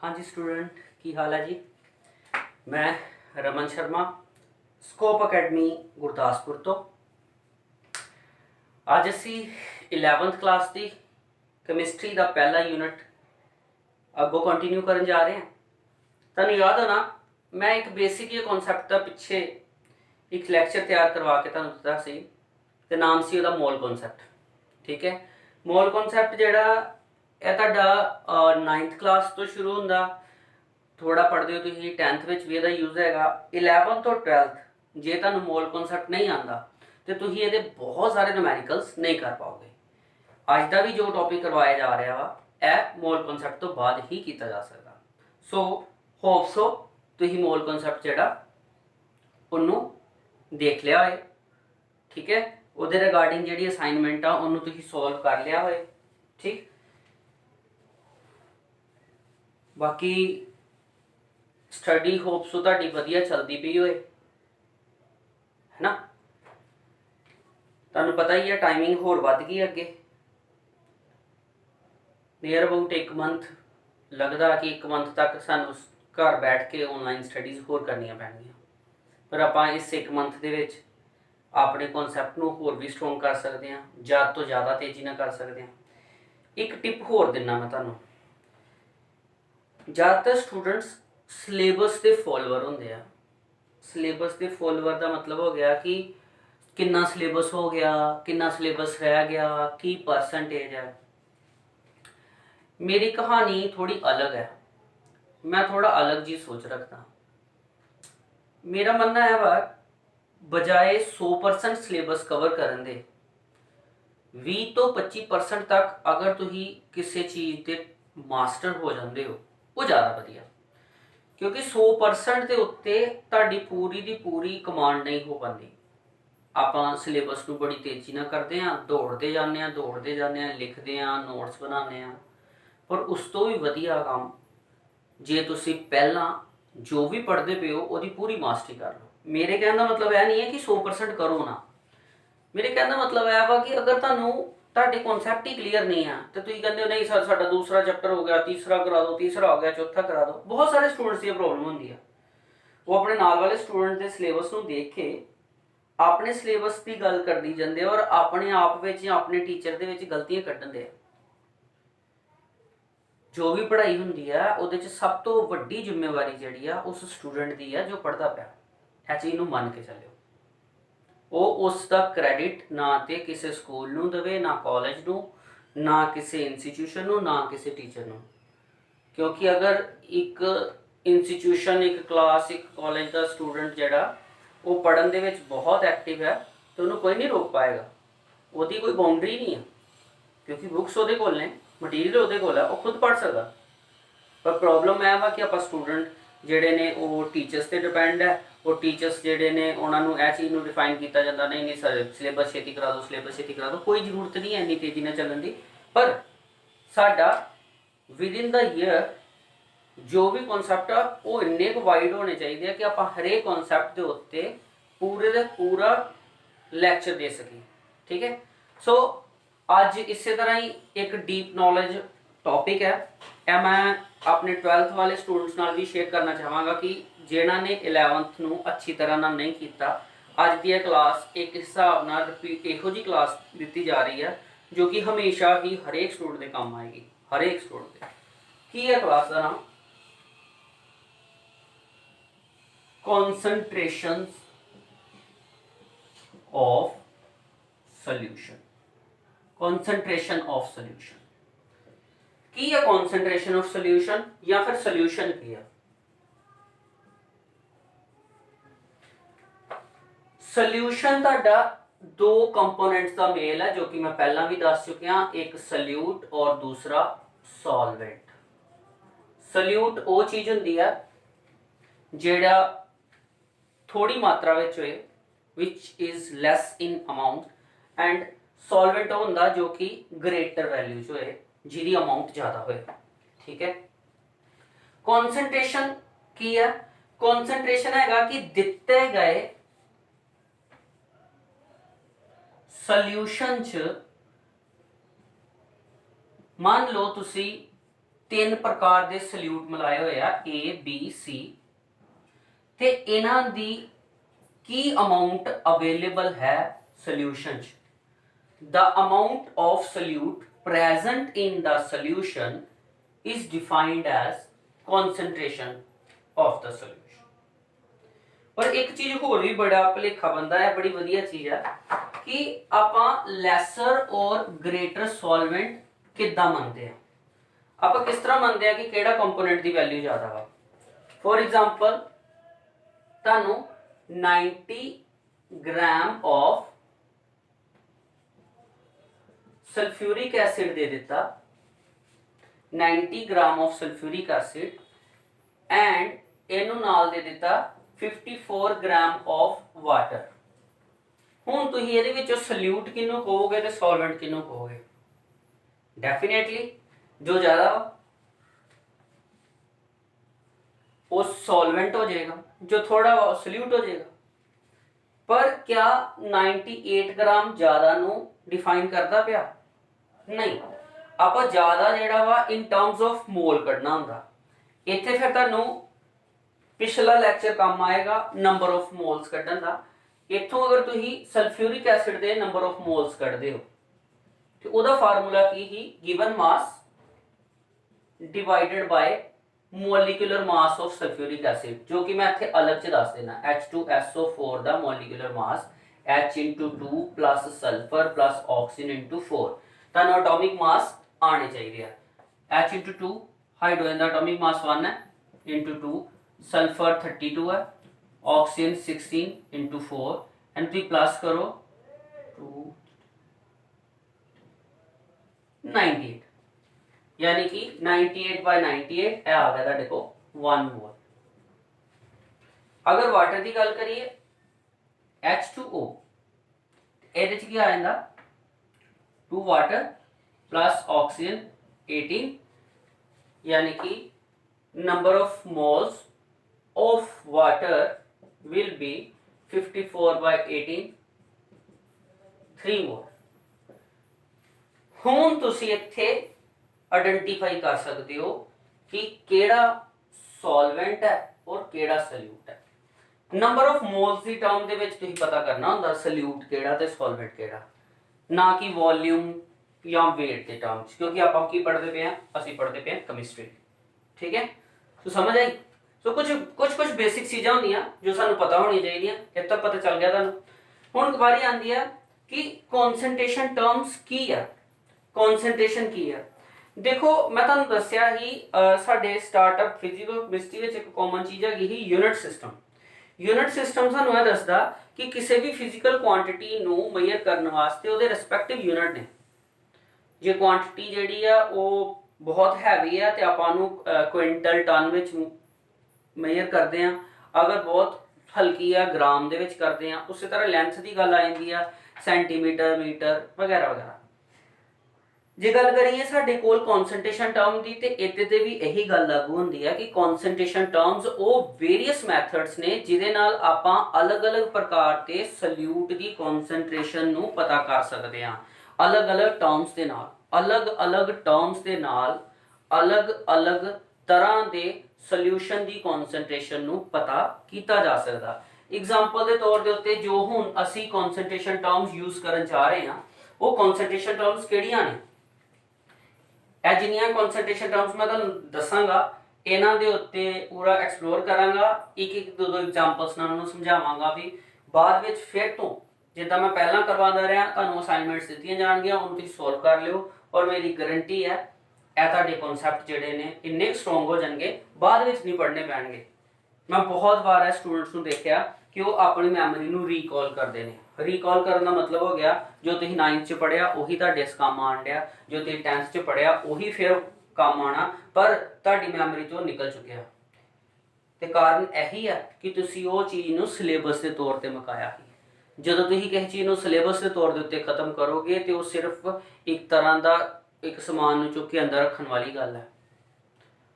हाँ जी स्टूडेंट की हाल है जी। मैं रमन शर्मा स्कोप अकैडमी गुरदासपुर तो ਅੱਜ ਅਸੀਂ 11th क्लास की केमिस्ट्री का पहला यूनिट अगों कंटिन्यू करन जा रहे हैं। तुहानूं याद होना मैं एक बेसिक ये कॉन्सैप्ट का पिछे एक लैक्चर तैयार करवा के तुहानूं दिता सी ते नाम सी उहदा मोल कॉन्सैप्ट। ठीक है, मोल कॉन्सैप्ट जिहड़ा ਇਹ ਤੁਹਾਡਾ 9th क्लास तो शुरू ਹੁੰਦਾ, थोड़ा पढ़ते हो तुसीं 10th ਵਿੱਚ ਵੀ ਇਹਦਾ यूज़ हैगा। 11th तो 12th जे तुहानूं मोल कॉन्सैप्ट नहीं आंदा तो तुसीं ਇਹਦੇ बहुत सारे न्यूमैरिकल्स नहीं कर पाओगे। ਅੱਜ ਦਾ ਵੀ जो टॉपिक करवाया जा रहा वा ਇਹ मोल कॉन्सैप्ट तो बाद ही किया जा सकता। सो होप सो तुसीं मोल कॉन्सैप्ट ਜਿਹੜਾ ਉਹਨੂੰ देख लिया होए। ठीक है, ਉਹਦੇ रिगार्डिंग ਜਿਹੜੀ ਅਸਾਈਨਮੈਂਟ ਆ ਉਹਨੂੰ ਤੁਸੀਂ ਸੋਲਵ ਕਰ ਲਿਆ ਹੋਏ। ठीक, बाकी स्टडी होप सो तुहाडी वधिया चलती पई होए, है ना। तुहानूं पता ही है टाइमिंग होर वध गई अगे, नियर अबाउट 1 मंथ लगदा कि 1 मंथ तक सानूं घर बैठ के ऑनलाइन स्टडीज़ होर करनियां पैणगीਆਂ, पर आपां इस 1 मंथ दे विच अपने कॉन्सैप्ट नूं होर भी स्ट्रोंग कर सकते हैं, ज़्यादा तो ज़्यादा तेज़ी नाल कर सकते हैं। एक टिप होर दिना मैं तुहानूं, ज़्यादातर स्टूडेंट्स सिलेबस के फॉलोअर होंगे आ। सिलेबस के फॉलोअर का मतलब हो गया कि कितना सिलेबस हो गया, कितना सिलेबस रह गया, की परसेंटेज है। मेरी कहानी थोड़ी अलग है, मैं थोड़ा अलग जी सोच रखता। मेरा मानना है वा बजाय 100% सिलेबस कवर करन दे 20 तो 25% तक अगर तुसीं किसी चीज़ के मास्टर हो जाते हो वो ज़्यादा वधिया, क्योंकि 100% के उत्ते तुहाडी पूरी दी पूरी कमांड नहीं हो पाती। आपां सिलेबस नूं बड़ी तेज़ी नाल करते हैं, दौड़ते जाते हैं, लिखते हैं, नोट्स बनाने हैं, पर उस तो भी वधिया काम जे तुसीं पहलां जो भी पढ़ते पे हो उसकी पूरी मास्टरी कर लो। मेरे कहने का मतलब यह नहीं है कि 100% करो ना, मेरे कहने का मतलब यह वा कि अगर तुहानूं ਤੁਹਾਡੇ कॉन्सैप्ट ही क्लीयर नहीं है तो तुम कहते हो नहीं सर साडा दूसरा चैप्टर हो गया, तीसरा करा दो, तीसरा हो गया, चौथा करा दो। बहुत सारे स्टूडेंट्स की प्रॉब्लम होती है, वो अपने नाल वाले स्टूडेंट के सिलेबस को देख के अपने सिलेबस की गल करती जाते और अपने आप में या अपने टीचर के गलतियां कढ़ते। जो भी पढ़ाई होंगी है वो सब तो वड्डी जिम्मेवारी जी उस स्टूडेंट की है जो पढ़ता पाया। इस चीज़ को मन के चलो, वो उसका क्रेडिट ना तो किसी स्कूल नूं देवे, ना कॉलेज नूं, ना किसी इंस्टीट्यूशन नूं, ना किसी टीचर नूं। क्योंकि अगर एक इंस्टीट्यूशन, एक क्लास, एक कॉलेज का स्टूडेंट जिहड़ा वो पढ़न दे विच बहुत एक्टिव है तो उन्होंने कोई नहीं रोक पाएगा, उसकी कोई बाउंड्री नहीं है, क्योंकि बुक्स वो कोल ने, मटीरियल वो कोल है, वो खुद पढ़ सकता। पर प्रॉब्लम यह वा कि आप स्टूडेंट जिहड़े ने वो टीचर्स ते डिपेंड है, वो टीचर्स जिहड़े ने उन्होंने यह चीज़ डिफाइन किया जाता नहीं नहीं सर सिलेबस छेती करा दो, सिलेबस छेती करा दो। कोई जरूरत नहीं है इन्नी तेजी नाल चलण दी, पर साडा विद इन द ईयर जो भी कॉन्सैप्ट आ वो इन्ने क वाइड होने चाहिए कि आप हरेक कॉन्सैप्ट के उत्ते पूरे का पूरा लैक्चर दे सकें। ठीक है, सो अज इस तरह ही एक डीप नॉलेज टॉपिक है, यह मैं अपने 12th वाले स्टूडेंट्स नाल भी शेयर करना चाहांगा कि जिन्होंने 11th नूं अच्छी तरह नाल नहीं किया। अज की क्लास एक हिसाब नाल रिपीट इहो जी क्लास दी जा रही है जो कि हमेशा ही हरेक स्टूडेंट के काम आएगी, हरेक स्टूडेंट की है क्लास का नाम concentration of solution. Concentration of solution की है, कॉन्सनट्रेशन ऑफ सॉल्यूशन या फिर सॉल्यूशन की है। सॉल्यूशन तुहाडा दो कंपोनेंट्स का मेल है जो कि मैं पहला भी दस चुकिया, एक सल्यूट और दूसरा सॉल्वेंट। सल्यूट वो चीज़ होंदी है जिहड़ा थोड़ी मात्रा विच होए, which is less in amount, and solvent होंदा जो कि ग्रेटर वैल्यू च होए, जिहदी अमाउंट ज़्यादा होए। ठीक है, कॉन्सनट्रेशन की है, कॉन्सनट्रेशन हैगा कि दिते गए सॉल्यूशन च मान लो तुसी तीन प्रकार के सल्यूट मिलाए हुए आ A B C ते इन्हां दी की अमाउंट अवेलेबल है सॉल्यूशन च। The amount of solute present in the solution is defined as concentration of the solution। और एक चीज होर भी बड़ा भुलेखा बनता है, बड़ी वधिया चीज है कि आपां लैसर और ग्रेटर सॉल्वेंट किद्दां मनते हैं। आपां किस तरह मनते हैं कि केड़ा कंपोनेंट की वैल्यू ज्यादा वा। फॉर एग्जांपल तुहानू 90 ग्राम ऑफ सल्फ्यूरिक एसिड दे दिता, 90 gram of sulphuric acid and इनू नाल दे दिता 54 ग्राम ऑफ वाटर। हुण तुसीं इहदे विचों सल्यूट किनू कहोगे ते सॉल्वेंट किनू कहोगे? डेफिनेटली जो ज्यादा वो सॉल्वेंट हो जाएगा, जो थोड़ा वो सल्यूट हो जाएगा। पर क्या 98 ग्राम ज्यादा नू डिफाइन करता पिया? नहीं, आप ज्यादा जेड़ा वा इन टर्म्स ऑफ मोल कढ़ना हुंदा। इत्थे फिर तुहानू पिछला लैक्चर काम आएगा नंबर ऑफ मोल्स कढ़न दा। इत्थों अगर तुसीं सल्फ्यूरिक एसिड दे नंबर ऑफ मोल्स कढ़दे हो ते ओदा फार्मूला की ही given mass divided by molecular mass of sulphuric acid, जो कि मैं इत्थे अलग च दस देना। H2SO4 दा molecular mass H into 2 plus sulphur plus oxygen into 4 तन एटॉमिक मास आने चाहिए। H into 2 हाइड्रोजन का एटॉमिक मास 1 है into 2, सल्फर 32 है, ऑक्सीजन 16 into 4 एंड तुम प्लस करो 2 98, यानी कि 98 by 98 आ गया तुहाडे को 1 मोल। अगर वाटर की गल करिए H2O ਇਹਦੇ ਚ ਕੀ ਆ ਜਾਂਦਾ 2 वाटर प्लस ऑक्सीजन 18, यानी कि number of moles of water will be 54 by 18, 3 मोल। हुण तुसीं इत्थे आइडेंटिफाई कर सकते हो कि केड़ा सॉल्वेंट है और केड़ा सल्यूट है। नंबर ऑफ मोल्स की टर्म दे विच तुसीं पता करना हुंदा सल्यूट केड़ा ते सॉल्वेंट केड़ा, ना कि वॉल्यूम या वेट के टर्म्स, क्योंकि आप की पढ़ते पे हैं, असीं पढ़ते पे हैं केमिस्ट्री। ठीक है, तो समझ आई? तो कुछ बेसिक चीज़ां होंदियां जो सानू पता होनी चाहिए। इत्थे तक पता चल गया तुहानू। हुण बारी आंदी है कि कॉन्सनट्रेशन टर्म्स की है, कॉन्सनट्रेशन की है। देखो मैं तुहानू दस्सिया ही साडे स्टार्टअप फिजिकल केमिस्ट्री विच एक कॉमन चीज़ हैगी ही यूनिट सिस्टम। यूनिट सिस्टम सानू यह दसदा कि किसी भी फिजिकल क्वांटिटी नू मेजर करने वास्ते उहदे रिस्पैक्टिव यूनिट ने। जे क्वांटिटी जिहड़ी आ वो बहुत हैवी है तो आपां नू क्विंटल टन विच मेजर करते हैं, अगर बहुत हल्की है ग्राम दे विच करते हैं। उस तरह लेंथ की गल आ जाती है सेंटीमीटर मीटर वगैरह वगैरह। जे गल करिए साडे कोल कॉन्सनट्रेशन टर्म की तो इत्ते ते भी यही गल लागू होंदी है कि कॉन्सनट्रेशन टर्म्स वो वेरीअस मैथड्स ने जिहदे नाल आपां अलग अलग प्रकार के सल्यूट की कॉन्सनट्रेशन नू पता कर सकते हैं। अलग अलग टर्म्स के नाल, अलग अलग टर्म्स के नाल अलग अलग तरह के सल्यूशन की कॉन्सनट्रेशन नू पता किया जा सकता। एग्जाम्पल के तौर के उत्ते जो हुण असी कॉन्सनट्रेशन टर्म्स यूज करन जा रहे हैं वो कॉन्सनट्रेशन टर्म्स किहड़ियां ने? ਇਹ ਜਿੰਨੀਆਂ ਕਨਸੈਂਟ੍ਰੇਸ਼ਨ ਟਰਮਸ मैं ਤੁਹਾਨੂੰ ਦੱਸਾਂਗਾ ਇਹਨਾਂ ਦੇ ਉੱਤੇ ਪੂਰਾ ਐਕਸਪਲੋਰ ਕਰਾਂਗਾ, ਇੱਕ ਇੱਕ ਦੋ ਦੋ ਐਗਜ਼ਾਮਪਲਸ ਨਾਲ ਉਹਨੂੰ ਸਮਝਾਵਾਂਗਾ ਵੀ ਬਾਅਦ ਵਿੱਚ ਫਿਰ ਤੋਂ ਜਿੱਦਾਂ ਮੈਂ ਪਹਿਲਾਂ ਕਰਵਾਉਂਦਾ ਰਿਹਾ ਤੁਹਾਨੂੰ ਅਸਾਈਨਮੈਂਟਸ ਦਿੱਤੀਆਂ ਜਾਣਗੀਆਂ, ਉਹਨੂੰ ਤੁਸੀਂ ਸੋਲਵ ਕਰ ਲਿਓ ਔਰ ਮੇਰੀ ਗਾਰੰਟੀ ਹੈ ਇਹ ਤੁਹਾਡੇ ਕਨਸੈਪਟ ਜਿਹੜੇ ਨੇ ਇੰਨੇ ਸਟਰੋਂਗ ਹੋ ਜਾਣਗੇ ਬਾਅਦ ਵਿੱਚ ਨਹੀਂ ਪੜ੍ਹਨੇ ਪੈਣਗੇ। मैं बहुत बार है स्टूडेंट्स को देखा कि वो अपनी मैमरी ਨੂੰ ਰੀਕਾਲ ਕਰਦੇ ਨੇ। ਰੀਕਾਲ ਕਰਨ ਦਾ ਮਤਲਬ ਹੋ ਗਿਆ ਜੋ ਤੁਸੀਂ 9th ਚ ਪੜਿਆ ਉਹੀ ਤੁਹਾਡੇ ਇਸ ਕੰਮ ਆਣ ਡਿਆ, ਜੋ ਤੁਸੀਂ 10th ਚ ਪੜਿਆ ਉਹੀ ਫਿਰ ਕੰਮ ਆਣਾ, ਪਰ ਤੁਹਾਡੀ ਮੈਮਰੀ ਤੋਂ ਨਿਕਲ ਚੁੱਕਿਆ। ਤੇ ਕਾਰਨ ਇਹੀ ਹੈ ਕਿ ਤੁਸੀਂ ਉਹ ਚੀਜ਼ ਨੂੰ ਸਿਲੇਬਸ ਦੇ ਤੌਰ ਤੇ ਮੁਕਾਇਆ ਸੀ। ਜਦੋਂ ਤੁਸੀਂ ਕਿਸੇ ਚੀਜ਼ ਨੂੰ ਸਿਲੇਬਸ ਦੇ ਤੌਰ ਦੇ ਉੱਤੇ ਖਤਮ ਕਰੋਗੇ ਤੇ ਉਹ ਸਿਰਫ ਇੱਕ ਤਰ੍ਹਾਂ ਦਾ ਇੱਕ ਸਮਾਨ ਨੂੰ ਚੁੱਕ ਕੇ ਅੰਦਰ ਰੱਖਣ ਵਾਲੀ ਗੱਲ ਹੈ।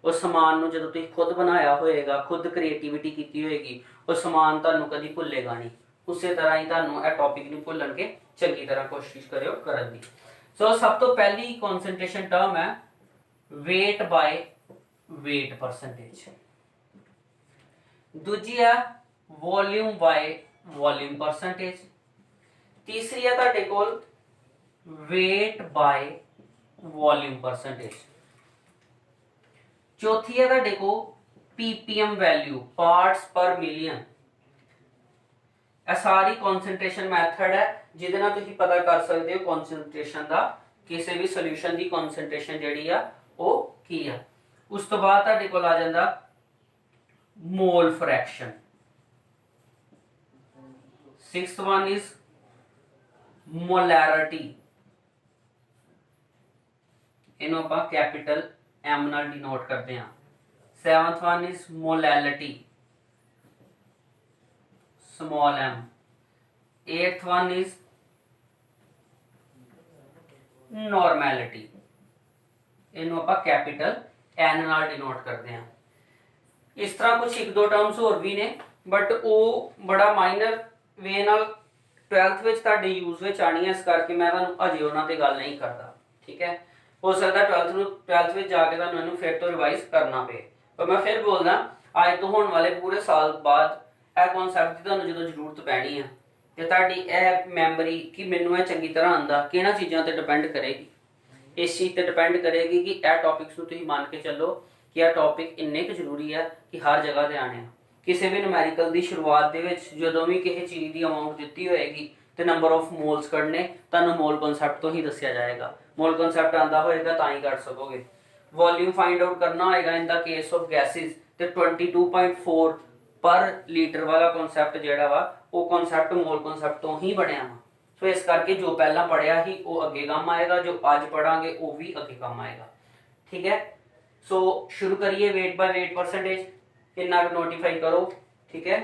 उस समान जो तुम खुद बनाया होएगा, खुद क्रिएटिविटी की होएगी, वो समान तुहानू कभी भुलेगा नहीं। उस तरह ही तुहानू यह टॉपिक नहीं भुलन के चंगी तरह कोशिश करो करन दी। सो सब तो पहली कॉन्सनट्रेशन टर्म है वेट बाय वेट परसेंटेज। दूजी है वॉल्यूम बाय वॉल्यूम परसेंटेज। तीसरी है तुहाडे कोल वेट बाय वॉल्यूम परसेंटेज। चौथी है तुहाडे को पीपीएम वैल्यू, पार्ट्स पर मिलियन। ਇਹ ਸਾਰੀ ਕਨਸੈਂਟ੍ਰੇਸ਼ਨ ਮੈਥਡ ਹੈ ਜਿਹਦੇ ਨਾਲ ਤੁਸੀਂ ਪਤਾ ਕਰ ਸਕਦੇ ਹੋ ਕਨਸੈਂਟ੍ਰੇਸ਼ਨ ਦਾ, ਕਿਸੇ ਵੀ ਸੋਲੂਸ਼ਨ ਦੀ ਕਨਸੈਂਟ੍ਰੇਸ਼ਨ ਜਿਹੜੀ ਆ ਉਹ ਕੀ ਆ। ਉਸ ਤੋਂ ਬਾਅਦ ਤੁਹਾਡੇ ਕੋਲ ਆ ਜਾਂਦਾ mole fraction. Sixth one is molarity, ਇਹਨੂੰ ਆਪਾਂ ਕੈਪੀਟਲ ਐਮ ਨਾਲ ਡਿਨੋਟ ਕਰਦੇ ਹਾਂ। Seventh one is molality, small m। eighth one is normality, ਇਹਨੂੰ ਆਪਾਂ ਕੈਪੀਟਲ n ਨਾਲ ਡਿਨੋਟ ਕਰਦੇ ਹਾਂ। ਇਸ ਤਰ੍ਹਾਂ ਕੁਝ ਇੱਕ ਦੋ ਟਰਮਸ ਹੋਰ ਵੀ ਨੇ ਬਟ ਉਹ ਬੜਾ ਮਾਈਨਰ ਵੇ ਨਾਲ 12th ਵਿੱਚ ਤੁਹਾਡੇ ਯੂਜ਼ ਵਿੱਚ ਆਣੀ ਹੈ, ਇਸ ਕਰਕੇ ਮੈਂ ਤੁਹਾਨੂੰ ਅਜੇ ਉਹਨਾਂ ਤੇ ਗੱਲ ਨਹੀਂ ਕਰਦਾ। ਠੀਕ ਹੈ, ਹੋ ਸਕਦਾ 12th ਵਿੱਚ ਜਾ ਕੇ ਤੁਹਾਨੂੰ ਇਹਨੂੰ ਫਿਰ ਤੋਂ ਰਿਵਾਈਜ਼ ਕਰਨਾ ਪਏ, ਪਰ ਮੈਂ ਫਿਰ ਬੋਲਦਾ ਅੱਜ ਤੋਂ ਹੋਣ ਵਾਲੇ ਪੂਰੇ ਸਾਲ ਬਾਅਦ ਇਹ ਕਨਸੈਪਟ ਦੀ ਤੁਹਾਨੂੰ ਜਦੋਂ ਜ਼ਰੂਰਤ ਪੈਣੀ ਆ ਤੇ ਤੁਹਾਡੀ ਇਹ ਮੈਮਰੀ ਕਿ ਮੈਨੂੰ ਇਹ ਚੰਗੀ ਤਰ੍ਹਾਂ ਆਂਦਾ ਕਿਹਨਾਂ ਚੀਜ਼ਾਂ ਤੇ ਡਿਪੈਂਡ ਕਰੇਗੀ। ਇਸ ਚੀਜ਼ ਤੇ ਡਿਪੈਂਡ ਕਰੇਗੀ ਕਿ ਇਹ ਟੌਪਿਕਸ ਨੂੰ ਤੁਸੀਂ ਮੰਨ ਕੇ ਚੱਲੋ ਕਿ ਇਹ ਟੌਪਿਕ ਇੰਨੇ ਕੁ ਜ਼ਰੂਰੀ ਆ ਕਿ ਹਰ ਜਗ੍ਹਾ ਤੇ ਆਣੇ ਆ। ਕਿਸੇ ਵੀ ਨੂਮੈਰੀਕਲ ਦੀ ਸ਼ੁਰੂਆਤ ਦੇ ਵਿੱਚ ਜਦੋਂ ਵੀ ਕਿਸੇ ਚੀਜ਼ ਦੀ ਅਮਾਉਂਟ ਦਿੱਤੀ ਹੋਏਗੀ ਤੇ ਨੰਬਰ ਆਫ ਮੋਲਸ ਕੱਢਨੇ, ਤੁਹਾਨੂੰ ਮੋਲ ਕਨਸੈਪਟ ਤੋਂ ਹੀ ਦੱਸਿਆ ਜਾਏਗਾ। ਮੋਲ ਕਨਸੈਪਟ ਆਂਦਾ ਹੋਏਗਾ ਤਾਂ ਹੀ ਕੱਢ ਸਕੋਗੇ। ਵੋਲਿਊਮ ਫਾਈਂਡ ਆਊਟ ਕਰਨਾ ਹੋਏਗਾ ਇਨ ਦਾ ਕੇਸ ਆਫ ਗੈਸਿਸ ਤੇ 22.4 ਪਰ ਲੀਟਰ ਵਾਲਾ ਕਨਸੈਪਟ ਜਿਹੜਾ ਵਾ ਉਹ ਕਨਸੈਪਟ ਮੋਲ ਕਨਸੈਪਟ ਤੋਂ ਹੀ ਬਣਿਆ ਵਾ। ਸੋ ਇਸ ਕਰਕੇ ਜੋ ਪਹਿਲਾਂ ਪੜਿਆ ਹੀ ਉਹ ਅੱਗੇ ਕੰਮ ਆਏਗਾ, ਜੋ ਅੱਜ ਪੜਾਂਗੇ ਉਹ ਵੀ ਅੱਗੇ ਕੰਮ ਆਏਗਾ। ਠੀਕ ਹੈ, ਸੋ ਸ਼ੁਰੂ ਕਰੀਏ weight by weight percentage। ਕਿੰਨਾ ਕੁ ਨੋਟੀਫਾਈ ਕਰੋ। ਠੀਕ ਹੈ,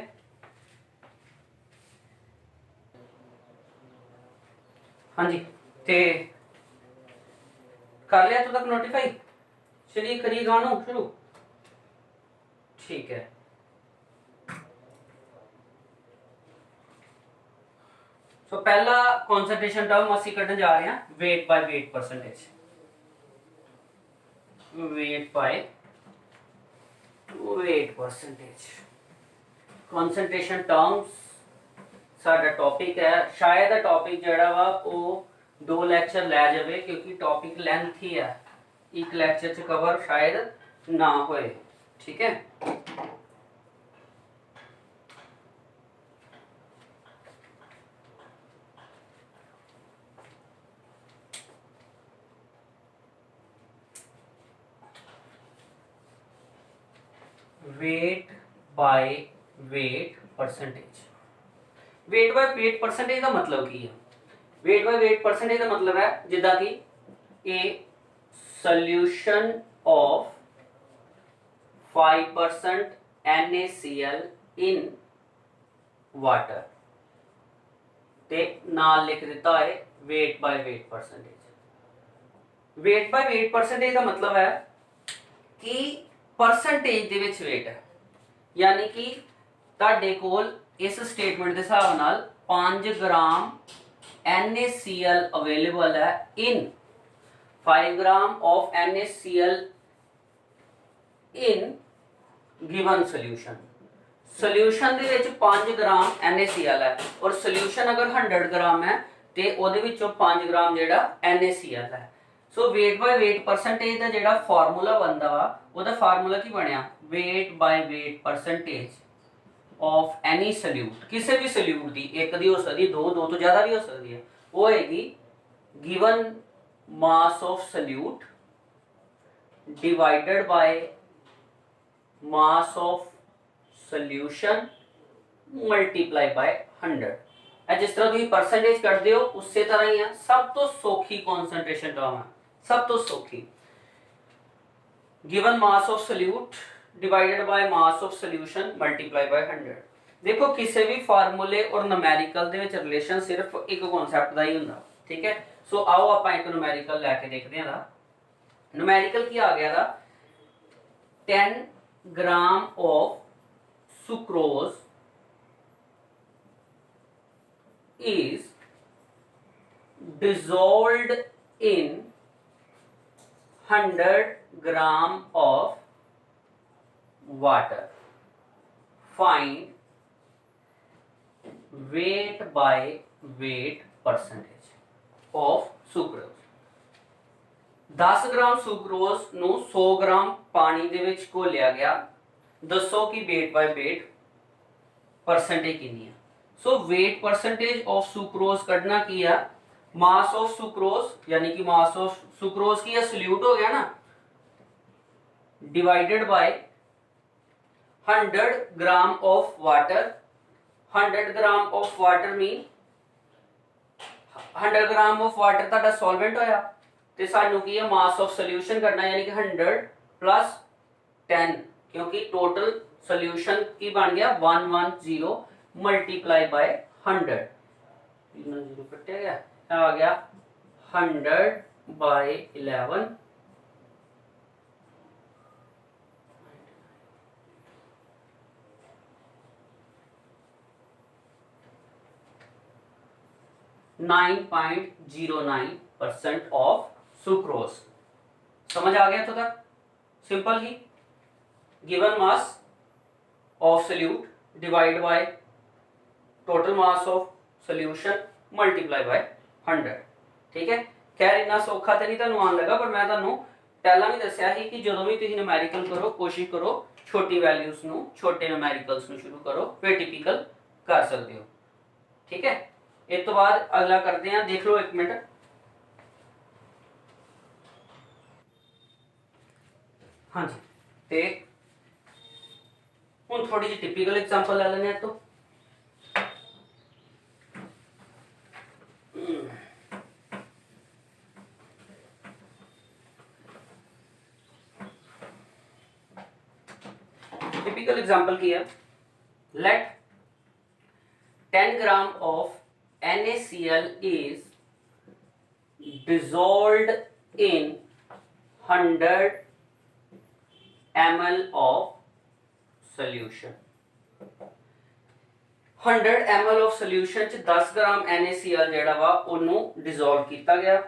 ਹਾਂਜੀ ਤੇ ਕਰ ਲਿਆ ਤੂੰ ਤੱਕ ਨੋਟੀਫਾਈ। चलिए करिए गानों शुरू। ठीक है, सो पहला कॉन्सेंट्रेशन टर्म ਅਸੀਂ ਕੱਢਣ ਜਾ ਰਹੇ ਹਾਂ weight by weight percentage। weight by weight percentage concentration terms ਸਾਡਾ ਟੌਪਿਕ ਹੈ। ਸ਼ਾਇਦ ਇਹ ਟੌਪਿਕ ਜਿਹੜਾ ਵਾ ਉਹ 2 ਲੈਕਚਰ ਲੈ ਜਾਵੇ ਕਿਉਂਕਿ ਟੌਪਿਕ ਲੈਂਥੀ ਹੈ, ਇੱਕ ਲੈਕਚਰ ਚ ਕਵਰ ਸ਼ਾਇਦ ਨਾ ਹੋਏ। ਠੀਕ ਹੈ, weight by weight percentage। weight by weight percentage ਦਾ ਮਤਲਬ ਕੀ ਹੈ? weight by weight percentage ਦਾ ਮਤਲਬ ਹੈ ਜਿੱਦਾਂ ਕਿ a solution of 5% NaCl in water ਤੇ ਨਾਲ ਲਿਖ ਦਿੱਤਾ ਹੈ weight by weight percentage। weight by weight percentage ਦਾ ਮਤਲਬ ਹੈ ਕਿ परसेंटेज ਦੇ ਵਿੱਚ weight ਹੈ, ਯਾਨੀ ਕਿ ਤੁਹਾਡੇ ਕੋਲ ਇਸ ਸਟੇਟਮੈਂਟ ਦੇ ਹਿਸਾਬ ਨਾਲ 5 ਗ੍ਰਾਮ NaCl ਅਵੇਲੇਬਲ ਹੈ in 5 gram of NaCl in given solution। Solution ਦੇ ਵਿੱਚ 5 ਗ੍ਰਾਮ NaCl ਹੈ ਔਰ ਸੋਲੂਸ਼ਨ ਅਗਰ 100 ਗ੍ਰਾਮ ਹੈ ਤੇ ਉਹਦੇ ਵਿੱਚੋਂ 5 ਗ੍ਰਾਮ ਜਿਹੜਾ NaCl ਹੈ। ਸੋ weight by weight percentage ਦਾ ਜਿਹੜਾ ਫਾਰਮੂਲਾ ਬਣਦਾ ਵਾ ਉਹਦਾ ਫਾਰਮੂਲਾ ਕੀ ਬਣਿਆ? weight by weight percentage of any solute, ਕਿਸੇ ਵੀ solute ਦੀ, ਇੱਕ ਦੀ ਹੋ ਸਕਦੀ, ਦੋ ਤੋਂ ਜ਼ਿਆਦਾ ਵੀ ਹੋ ਸਕਦੀ ਹੈ, ਉਹ ਹੋਏਗੀ given mass of solute divided by mass of solution multiply by 100। ਇਹ ਜਿਸ ਤਰ੍ਹਾਂ ਤੁਸੀਂ ਪਰਸੈਂਟੇਜ ਕੱਢਦੇ ਹੋ ਉਸੇ ਤਰ੍ਹਾਂ ਹੀ ਆ। ਸਭ ਤੋਂ ਸੌਖੀ ਕਨਸੈਂਟ੍ਰੇਸ਼ਨ ਟਰਮ ਹੈ, ਸਭ ਤੋਂ ਸੌਖੀ। given mass of solute divided by mass of solution multiply by 100। देखो किसी भी फार्मूले और न्यूमेरिकल ਦੇ ਵਿੱਚ ਰਿਲੇਸ਼ਨ ਸਿਰਫ ਇੱਕ ਕਨਸੈਪਟ ਦਾ ਹੀ ਹੁੰਦਾ। ਠੀਕ ਹੈ, ਸੋ ਆਓ ਆਪਾਂ ਇੱਕ ਨੂਮੈਰੀਕਲ ਲੈ ਕੇ ਦੇਖਦੇ ਹਾਂ। ਦਾ ਨੂਮੈਰੀਕਲ ਕੀ ਆ ਗਿਆ ਦਾ 10 gram of sucrose is dissolved in 100 gram of water, find weight by weight percentage of sucrose। 10 gram sucrose ਨੂੰ 100 ਗ੍ਰਾਮ ਪਾਣੀ ਦੇ ਵਿੱਚ ਘੋਲਿਆ ਗਿਆ, ਦੱਸੋ ਕਿ weight by weight percentage ਕਿੰਨੀ ਹੈ। ਸੋ weight percentage of sucrose ਕੱਢਣਾ ਕੀ ਆ, mass of sucrose यानी कि mass of sucrose की सल्यूट हो गया ना, divided by 100 gram of water। 100 gram of water mean 100 gram of water ਤੁਹਾਡਾ ਸੋਲਵੈਂਟ ਹੋਇਆ ਤੇ ਸਾਨੂੰ ਕੀ ਹੈ ਮਾਸ ਆਫ ਸੋਲੂਸ਼ਨ ਕਰਨਾ, ਯਾਨੀ ਕਿ 100 प्लस 10, क्योंकि टोटल सॉल्यूशन की बन गया 110 मल्टीप्लाई बाय 100, 0 कटा गया, आ गया 100 बाय 11, 9.09% ऑफ सुक्रोज। समझ आ गया तो तक? Simple he, given mass of solute divide by total mass of solution multiply by 100। ठीक है, खैर इन्ना सौखा तो नहीं तुहानू आन लगा, पर मैं तुहानू पहला भी दस्या ही कि जो भी तुसीं न्यूमेरिकल करो कोशिश करो छोटी वैल्यूज नू, छोटे न्यूमेरिकल्स नू शुरू करो, फिर टिपिकल कर सकते हो। ठीक है, इस तो बाद अगला करते हैं, देख लो एक मिनट। हाँ जी, ते हुण थोड़ी जी टिपिकल एग्जांपल ले लेने तो टिपिकल एग्जांपल की है, let 10 gram of NaCl is dissolved in 100 ml of solution। 100 ml of solution च 10 ग्राम NaCl जेड़ा वा उन्नू डिसॉल्व किया गया।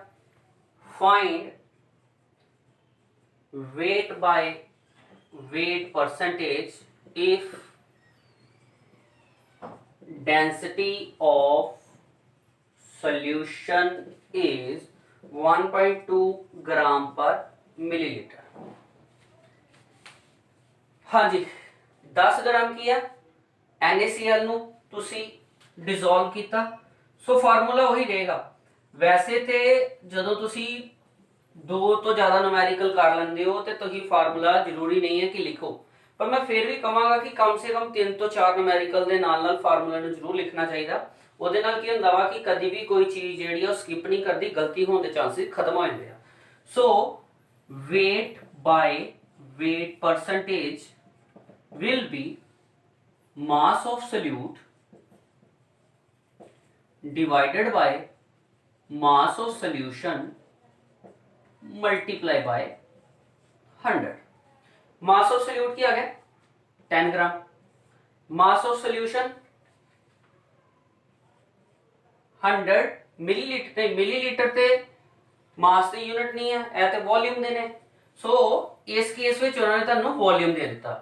Find weight by weight percentage if density of solution is 1.2 ग्राम पर मिलीलीटर। हाँ जी, 10 ग्राम की है NaCl ਨੂੰ ਤੁਸੀਂ डिसॉल्व ਕੀਤਾ, सो फार्मूला वही रहेगा। वैसे तो ਜਦੋਂ ਤੁਸੀਂ दो तो ज़्यादा न्यूमेरिकल कर लेंगे हो तो तुसीं फार्मूला जरूरी नहीं है कि लिखो, पर मैं फिर भी कहांगा कि कम से कम 3 तो 4 न्यूमेरिकल के नाल फार्मूले नूं जरूर लिखना चाहिए। ਉਹਦੇ ਨਾਲ ਕੀ ਹੁੰਦਾ ਵਾ कि कभी भी कोई चीज़ ਜਿਹੜੀ ਆ स्किप नहीं करती, गलती होने के चांसेस खत्म हो जाते हैं। So weight by weight percentage will be mass of solute divided by mass of solution multiply by 100। Mass of solute क्या है 10 gram, mass of solution 100 millilitre, नहीं मिलीलीटर ते मास की यूनिट नहीं है, यह तो वॉल्यूम देने। सो इस केस में उन्होंने तुहानू वॉल्यूम दे दिता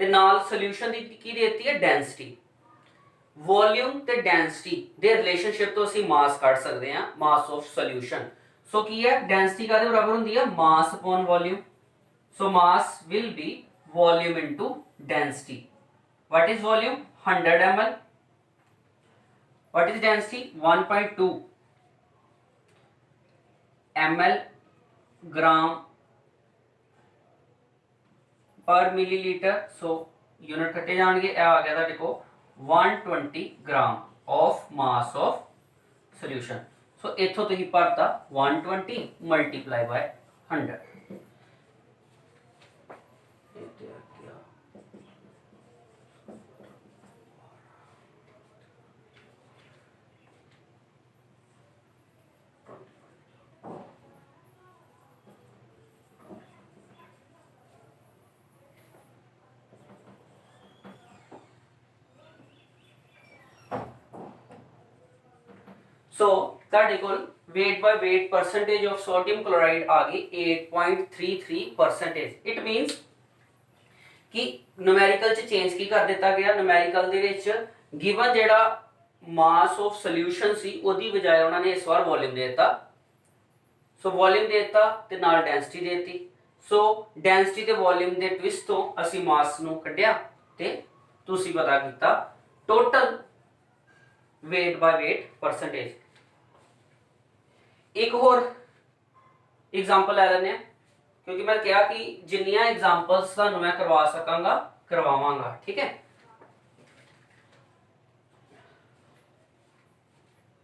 ते नाल सोल्यूशन की देती है डेंसिटी। वॉल्यूम ते डेंसिटी दे रिलेशनशिप तो असीं मास कढ सकते हैं, मास ऑफ सोल्यूशन। सो की है डेंसिटी का बराबर होंदी है mass upon volume. So mass will be volume into density. What is volume 100 ml, what is density 1.2 ml ग्राम पर मिलीलीटर। सो यूनिट कटे जाएंगे, आ गया देखो 120 gram of mass of solution. So इथों तुसीं भरता 120 मल्टीप्लाई बाय 100। सो ਤੁਹਾਡੇ ਕੋਲ weight by weight percentage of sodium chloride आ गई 8.33%। इट मीनस कि न्यूमेरिकल च चेंज की कर दिता गया, न्यूमेरिकल दे विच गिवन जेड़ा मास ऑफ सोल्यूशन सी ओदी बजाय उन्होंने इस बार वॉल्यूम दे दिता। सो वॉल्यूम दे दिता ते नाल डेंसिटी दे दी। सो डेंसिटी ते वॉल्यूम दे ट्विस्ट तो असी मास नू कढिया ते तुसी पता कीता total weight by weight percentage. एक होर एग्जांपल ले लेने, क्योंकि मैं कहा कि जिन्नियां एग्जांपल्स तुहानू मैं करवा सकांगा करवावांगा। ठीक है,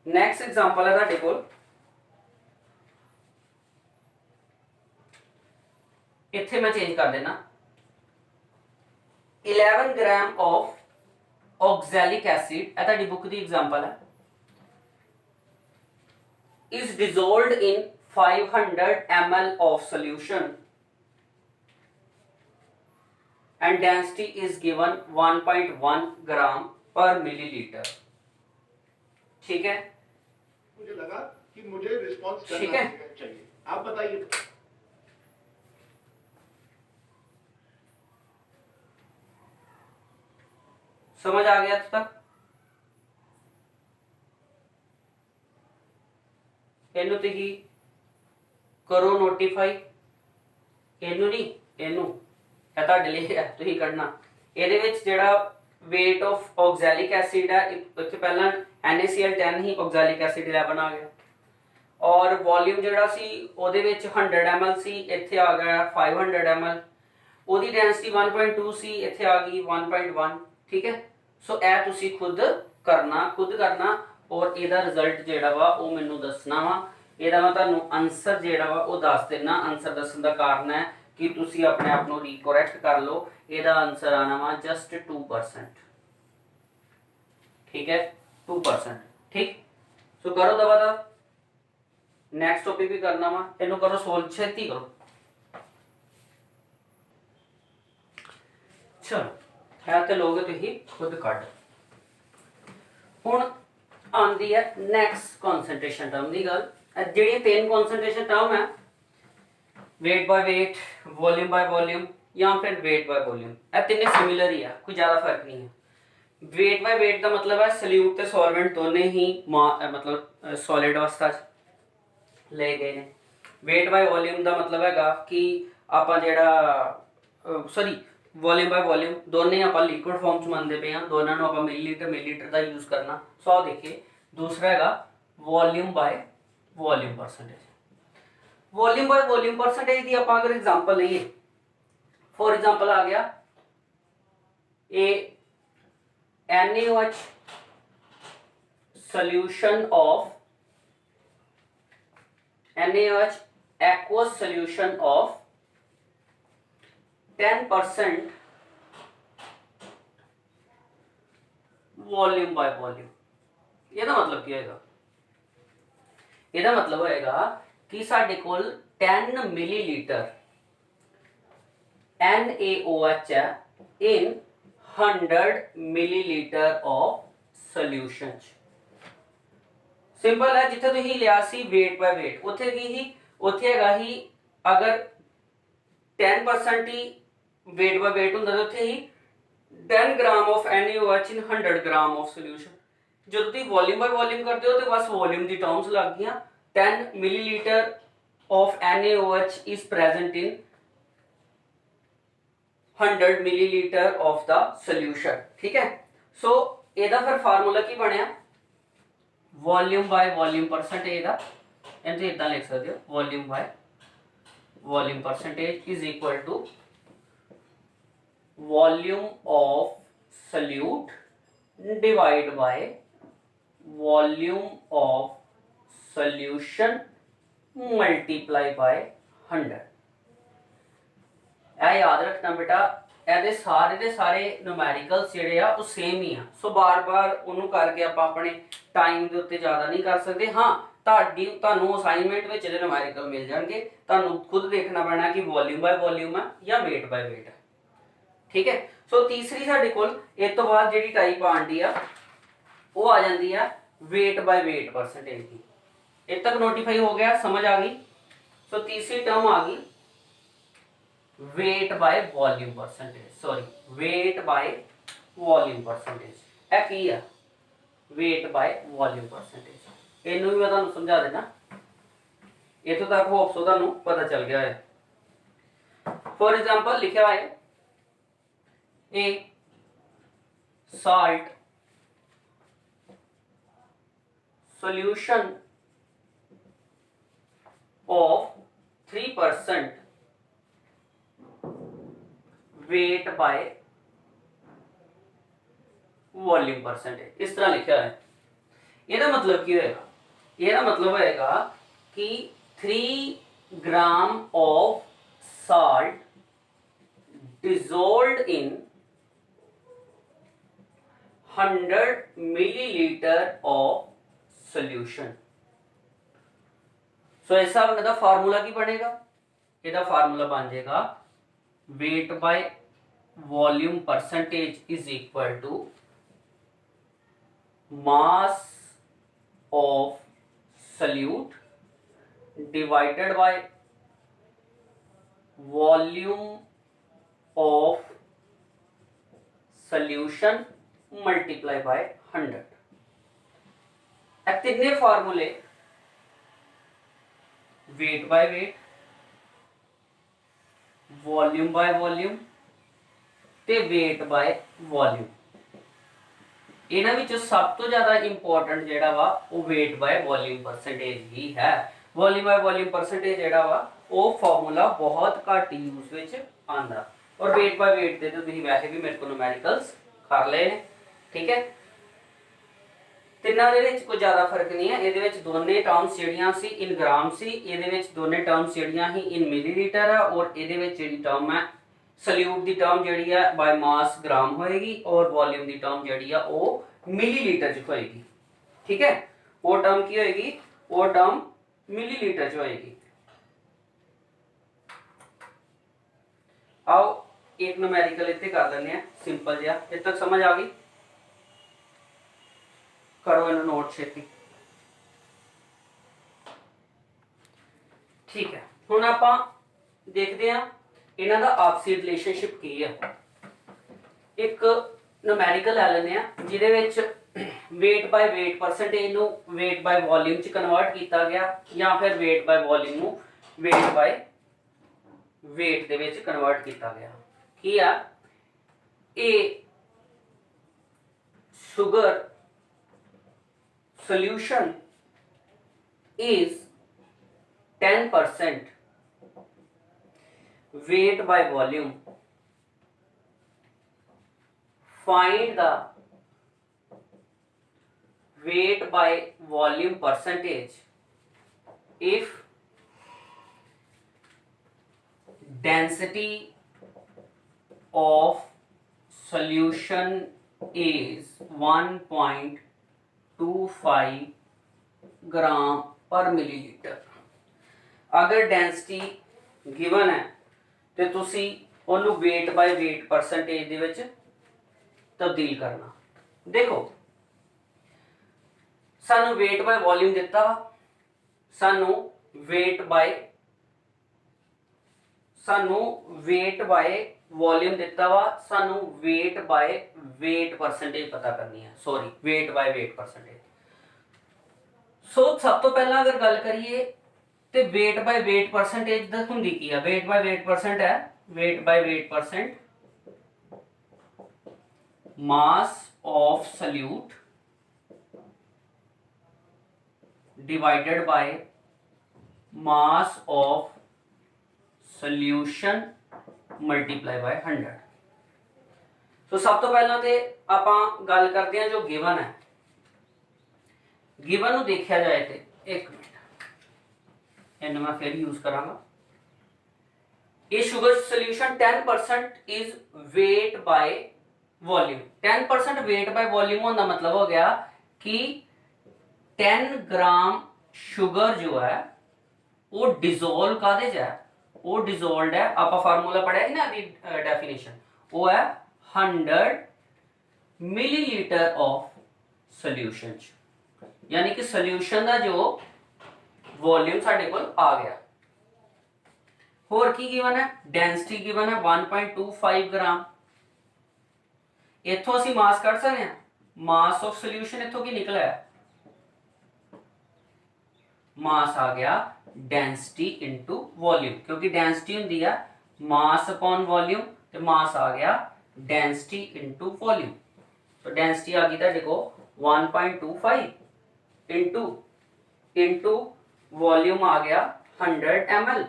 नेक्स्ट एग्जांपल है तुहाडे कोल, इत्थे मैं चेंज कर देना 11 ग्राम ऑफ ऑक्सैलिक एसिड, ਇਹ ਤੁਹਾਡੀ बुक की एग्जांपल है, is dissolved in 500 ml of solution and density is given 1.1 gram per milliliter। ठीक है, मुझे लगा कि मुझे रिस्पॉन्स ठीक करना है। चाहिए, आप बताइए। समझ आ गया अब तक? ਇਹਨੂੰ ਤੁਸੀਂ ਕਰੋ ਨੋਟੀਫਾਈ, ਇਹਨੂੰ ਨਹੀਂ ਇਹਨੂੰ, ਇਹ ਤੁਹਾਡੇ ਲਈ ਹੈ, ਤੁਸੀਂ ਕਰਨਾ। ਇਹਦੇ ਵਿੱਚ ਜਿਹੜਾ weight of oxalic acid ਹੈ ਇੱਥੇ ਪਹਿਲਾਂ NaCl10 ਹੀ oxalic acid 11 ਆ ਗਿਆ, ਔਰ ਵੋਲਿਊਮ ਜਿਹੜਾ ਸੀ ਉਹਦੇ ਵਿੱਚ 100 ml ਸੀ, ਇੱਥੇ ਆ ਗਿਆ 500 ml। ਉਹਦੀ ਡੈਂਸਿਟੀ 1.2 ਸੀ, ਇੱਥੇ ਆ ਗਈ 1.1। ਠੀਕ ਹੈ, ਸੋ ਇਹ ਤੁਸੀਂ ਖੁਦ ਕਰਨਾ और ਇਹਦਾ ਰਿਜ਼ਲਟ ਜਿਹੜਾ ਵਾ ਉਹ ਮੈਨੂੰ ਦੱਸਣਾ ਵਾ। ਇਹਦਾ ਮੈਂ ਤੁਹਾਨੂੰ ਆਨਸਰ ਜਿਹੜਾ ਵਾ ਉਹ ਦੱਸ ਦੇਣਾ। ਆਨਸਰ ਦੱਸਣ ਦਾ ਕਾਰਨ ਹੈ ਕਿ ਤੁਸੀਂ ਆਪਣੇ ਆਪ ਨੂੰ ਰੀਕਰੈਕਟ ਕਰ ਲਓ। ਇਹਦਾ ਆਨਸਰ ਆਣਾ ਵਾ ਜਸਟ 2%। ਠੀਕ ਹੈ, 2%। ਠੀਕ, ਸੋ ਕਰੋ ਦਵਾ ਦਾ ਨੈਕਸਟ ਟੌਪਿਕ ਵੀ ਕਰਨਾ ਵਾ, ਇਹਨੂੰ ਕਰੋ ਸੋਲਵ, ਛੇਤੀ ਕਰੋ। ਚਲੋ ਹੈ ਤੇ ਲੋਗੇ ਤੁਸੀਂ ਖੁਦ ਕੱਢ। ਹੁਣ आंदी है नैक्सट कॉन्सनट्रेशन टर्म की गल। जी तीन कॉन्सनट्रेशन टर्म है, wait by weight, volume by volume या फिर वेट बाय वॉल्यूम, यह तीनों सिमिलर ही है, कोई ज़्यादा फर्क नहीं है। वेट बाय वेट का मतलब है सल्यूट ते सॉल्वेंट दोनों ही मतलब सॉलिड अवस्था ले गए हैं। वेट बाय वॉल्यूम का मतलब है कि आप सॉरी वॉल्यूम बाय वॉल्यूम दोनों आप लिक्विड फॉर्म च मनते पे हैं, दोनों आप मिलीलीटर का यूज करना। सो देखिए दूसरा है volume by volume percentage. Volume by volume percentage की आप अगर एग्जांपल लईए, फॉर एग्जांपल आ गया ए NaOH solution of NaOH aqueous solution of 10% volume by volume. ਇਹਦਾ मतलब ਕੀ ਹੋਏਗਾ? ਇਹਦਾ मतलब ਹੋਏਗਾ कि ਸਾਡੇ ਕੋਲ 10 मिलीलीटर NaOH है in 100 millilitre of solution. Simple है, जिथे तुसीं लिया सी वेट बाय वेट, उत्थे की ही उत्थे हैगा ही अगर 10% ही वेट बाय वेट हुंदा, उत्थे ही 10 gram of NaOH in 100 gram of solution. जो तुम वॉल्यूम बाय वॉल्यूम करते हो तो बस वॉल्यूम की टर्म्स लग गई। 10 millilitre of NaOH is present in 100 millilitre of the solution. ठीक है, सो ਇਹਦਾ फिर फार्मूला की बनया वॉल्यूम बाय वॉल्यूम परसेंटेज का। इन्हें इदा लिख सकते हो volume by volume percentage is equal to volume of solute divide by volume of solution multiply by 100। ਇਹ याद रखना बेटा, ਇਹਦੇ ਸਾਰੇ ਦੇ ਸਾਰੇ ਨੂਮੈਰੀਕਲਸ ਜਿਹੜੇ ਆ ਉਹ ਸੇਮ ਹੀ ਆ। ਸੋ ਬਾਰ-ਬਾਰ ਉਹਨੂੰ ਕਰਕੇ ਆਪਾਂ ਆਪਣੇ ਟਾਈਮ ਦੇ ਉੱਤੇ ਜ਼ਿਆਦਾ ਨਹੀਂ ਕਰ ਸਕਦੇ। ਹਾਂ, ਤੁਹਾਨੂੰ ਅਸਾਈਨਮੈਂਟ ਵਿੱਚ ਜਿਹੜੇ ਨੂਮੈਰੀਕਲ ਮਿਲ ਜਾਣਗੇ, ਤੁਹਾਨੂੰ ਖੁਦ ਦੇਖਣਾ ਪੈਣਾ ਕਿ ਵੋਲਿਊਮ ਬਾय ਵੋਲਿਊਮ ਹੈ ਜਾਂ weight ਬਾय weight ਹੈ। ਠੀਕ ਹੈ, ਸੋ ਤੀਸਰੀ ਸਾਡੇ ਕੋਲ ਇਸ ਤੋਂ ਬਾਅਦ ਜਿਹੜੀ ਟਾਈਪ ਆਂਦੀ ਆ ਉਹ ਆ ਜਾਂਦੀ ਆ weight ਬਾय weight परसेंटेज ਦੀ। इतने तक नोटिफाई हो गया, समझ आ गई। सो तीसरी टर्म आ गई wait by volume percentage, sorry weight by volume percentage. है की है वेट बाय वॉल्यूम परसेंटेज। इनू भी मैं तुहानू समझा देना, इतों तक होप सो तुहानू पता चल गया है। फॉर एग्जाम्पल लिखा है ए salt solution of 3% weight by volume percentage, इस तरह लिखा है। ਇਹਦਾ मतलब ਕੀ ਹੋਏਗਾ? ਇਹਦਾ मतलब होएगा कि 3 ग्राम of salt dissolved in 100 milliliter of solution। सो इस हिसाब का फार्मूला की बनेगा? ਇਹਦਾ फार्मूला बन जाएगा weight by volume percentage is equal to mass of solute divided by volume of solution multiply by 100। तीन फार्मूले weight by weight, volume by volume ते वेट बाय वॉल्यूम, इन्हां विचों सब तो ज्यादा इंपॉर्टेंट जेड़ा वा वो वेट बाय वॉल्यूम परसेंटेज ही है। वॉल्यूम बाय वॉल्यूम परसेंटेज जेड़ा वा वो फार्मूला बहुत घट यूज विच आंदा, और वेट बाय वेट दे तो तुसीं वैसे भी मेरे को न्यूमेरिकल्स कर ले ने, ठीक है। तिन्नां दे विच कोई ज़्यादा फर्क नहीं है। ये दोनों टर्म्स जड़ियाँ सी इन ग्राम सी, ये दोनों टर्म्स जड़ियाँ ही इन मिलीलीटर है, और ये टर्म है सल्यूट की टर्म जी है बाय मास ग्राम होएगी, और वॉल्यूम की टर्म जी है वो मिलीलीटर च होएगी, ठीक है। वो टर्म की होएगी? वो टर्म मिलीलीटर च होएगी। आओ एक न्यूमेरिकल इत्थे कर लेने, सिंपल जिहा। इत्थे तक समझ आ गई? करो इन नोट छेती, ठीक है। हुण आपां देखते हैं इन्हां दा आपसी रिलेशनशिप की है। एक न्यूमेरिकल लै लैंदे आ जिहदे विच वेट बाय वेट परसेंटेज नू वेट बाय वॉल्यूम च कन्वर्ट किया गया, या फिर वेट बाय वॉल्यूम नू वेट बाय वेट दे विच कन्वर्ट किया गया। की आ ए sugar solution is 10% weight by volume, find the weight by volume percentage if density of solution is 1.25 ग्राम पर मिलीलीटर। अगर डेंसिटी गिवन है तो तुसी ओनू वेट बाय वेट परसेंटेज दे विच तब्दील करना। देखो सानू वेट बाय वॉल्यूम दिता वा, सानू वेट बाय वॉल्यूम दिता वा, सानू वेट बाय वेट परसेंटेज पता करनी है, sorry weight by weight percentage. So सब तो पहला अगर गल करिए तो वेट बाय वेट परसेंटेज दा हुंदी की है? वेट बाय वेट परसेंट है wait by wait percent mass of solute divided by mass of solution multiply by 100। तो सब तो पहला तो आपां गल करते हैं जो गिवन है। गिवन देखा जाए तो एक मिनट इन मैं फिर यूज करांगा। ये sugar solution 10% is wait by volume. 10% wait by volume होने मतलब हो गया कि 10 ग्राम शुगर जो है वो डिजोल्व कादे च है? वो डिजोल्व है, आप फार्मूला पढ़ा ना अभी डेफिनेशन, वो है 100 मिलीलीटर ऑफ सोल्यूशन। यानी कि सोल्यूशन का जो वॉल्यूम साडे कोल आ गया। होर की गिवन है, डेंसिटी गिवन है 1.25 ग्राम। इथों असीं मास कढ सकते हैं, मास ऑफ सोल्यूशन इथों की निकला है, मास आ गया डेंसिटी इनटू वॉल्यूम, क्योंकि डेंसिटी हुंदी है मास अपॉन वॉल्यूम, ते मास आ गया डेंसिटी इनटू वॉल्यूम। तो डेंसिटी आ गई तुहाडे को 1.25 इनटू वॉल्यूम आ गया 100 ml,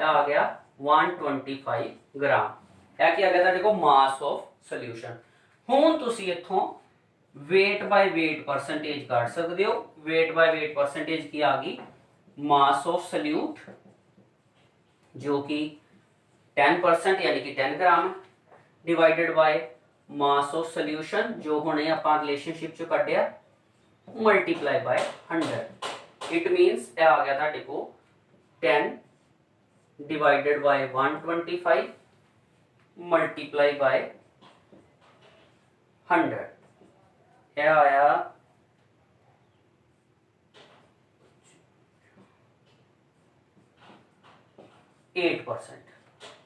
आ गया 125 ग्राम। यह क्या आ गया तुहाडे को मास ऑफ सोल्यूशन। हुण तुसीं इथों वेट बाय वेट परसेंटेज काट सकते हो। वेट बाय वेट परसेंटेज की आ गई, मास ऑफ सल्यूट जो कि 10% यानी कि 10 ग्राम है, divided by mass of solution जो हुणे आपां रिलेशनशिप चो कढिया, मल्टीप्लाई बाय 100। इट मीनस यह आ गया तुहाडे को 10 डिवाइडेड बाय 125 मल्टीप्लाई बाय 100। यह आया 8%।